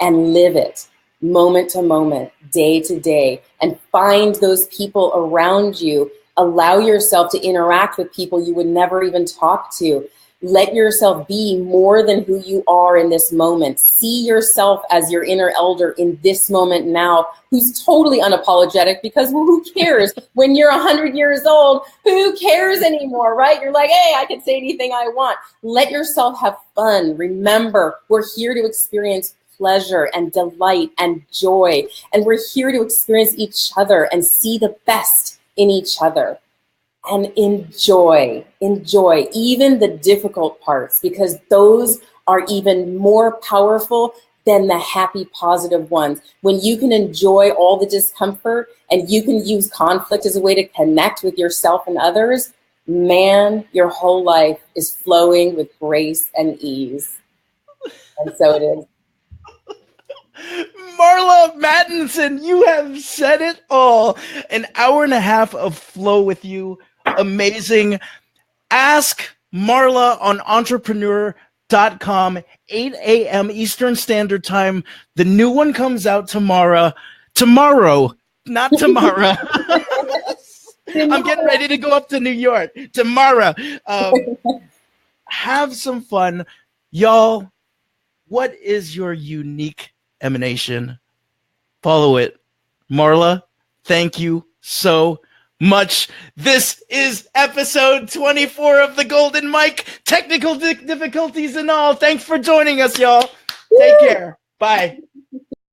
and live it moment to moment, day to day, and find those people around you. Allow yourself to interact with people you would never even talk to. Let yourself be more than who you are in this moment. See yourself as your inner elder in this moment now, who's totally unapologetic, because who cares? When you're 100 years old, who cares anymore, right? You're like, hey, I can say anything I want. Let yourself have fun. Remember, we're here to experience pleasure and delight and joy. And we're here to experience each other and see the best in each other. And enjoy even the difficult parts, because those are even more powerful than the happy, positive ones. When you can enjoy all the discomfort and you can use conflict as a way to connect with yourself and others, man, your whole life is flowing with grace and ease. And so it is. Marla Mattenson, you have said it all. An hour and a half of flow with you. Amazing. Ask Marla on entrepreneur.com, 8 a.m. Eastern Standard Time. The new one comes out tomorrow, not tomorrow. I'm getting ready to go up to New York tomorrow. Have some fun. Y'all, What is your unique emanation? Follow it. Marla, thank you so much. This is episode 24 of the Golden Mic. Technical difficulties and all. Thanks for joining us, y'all. Take care. Bye.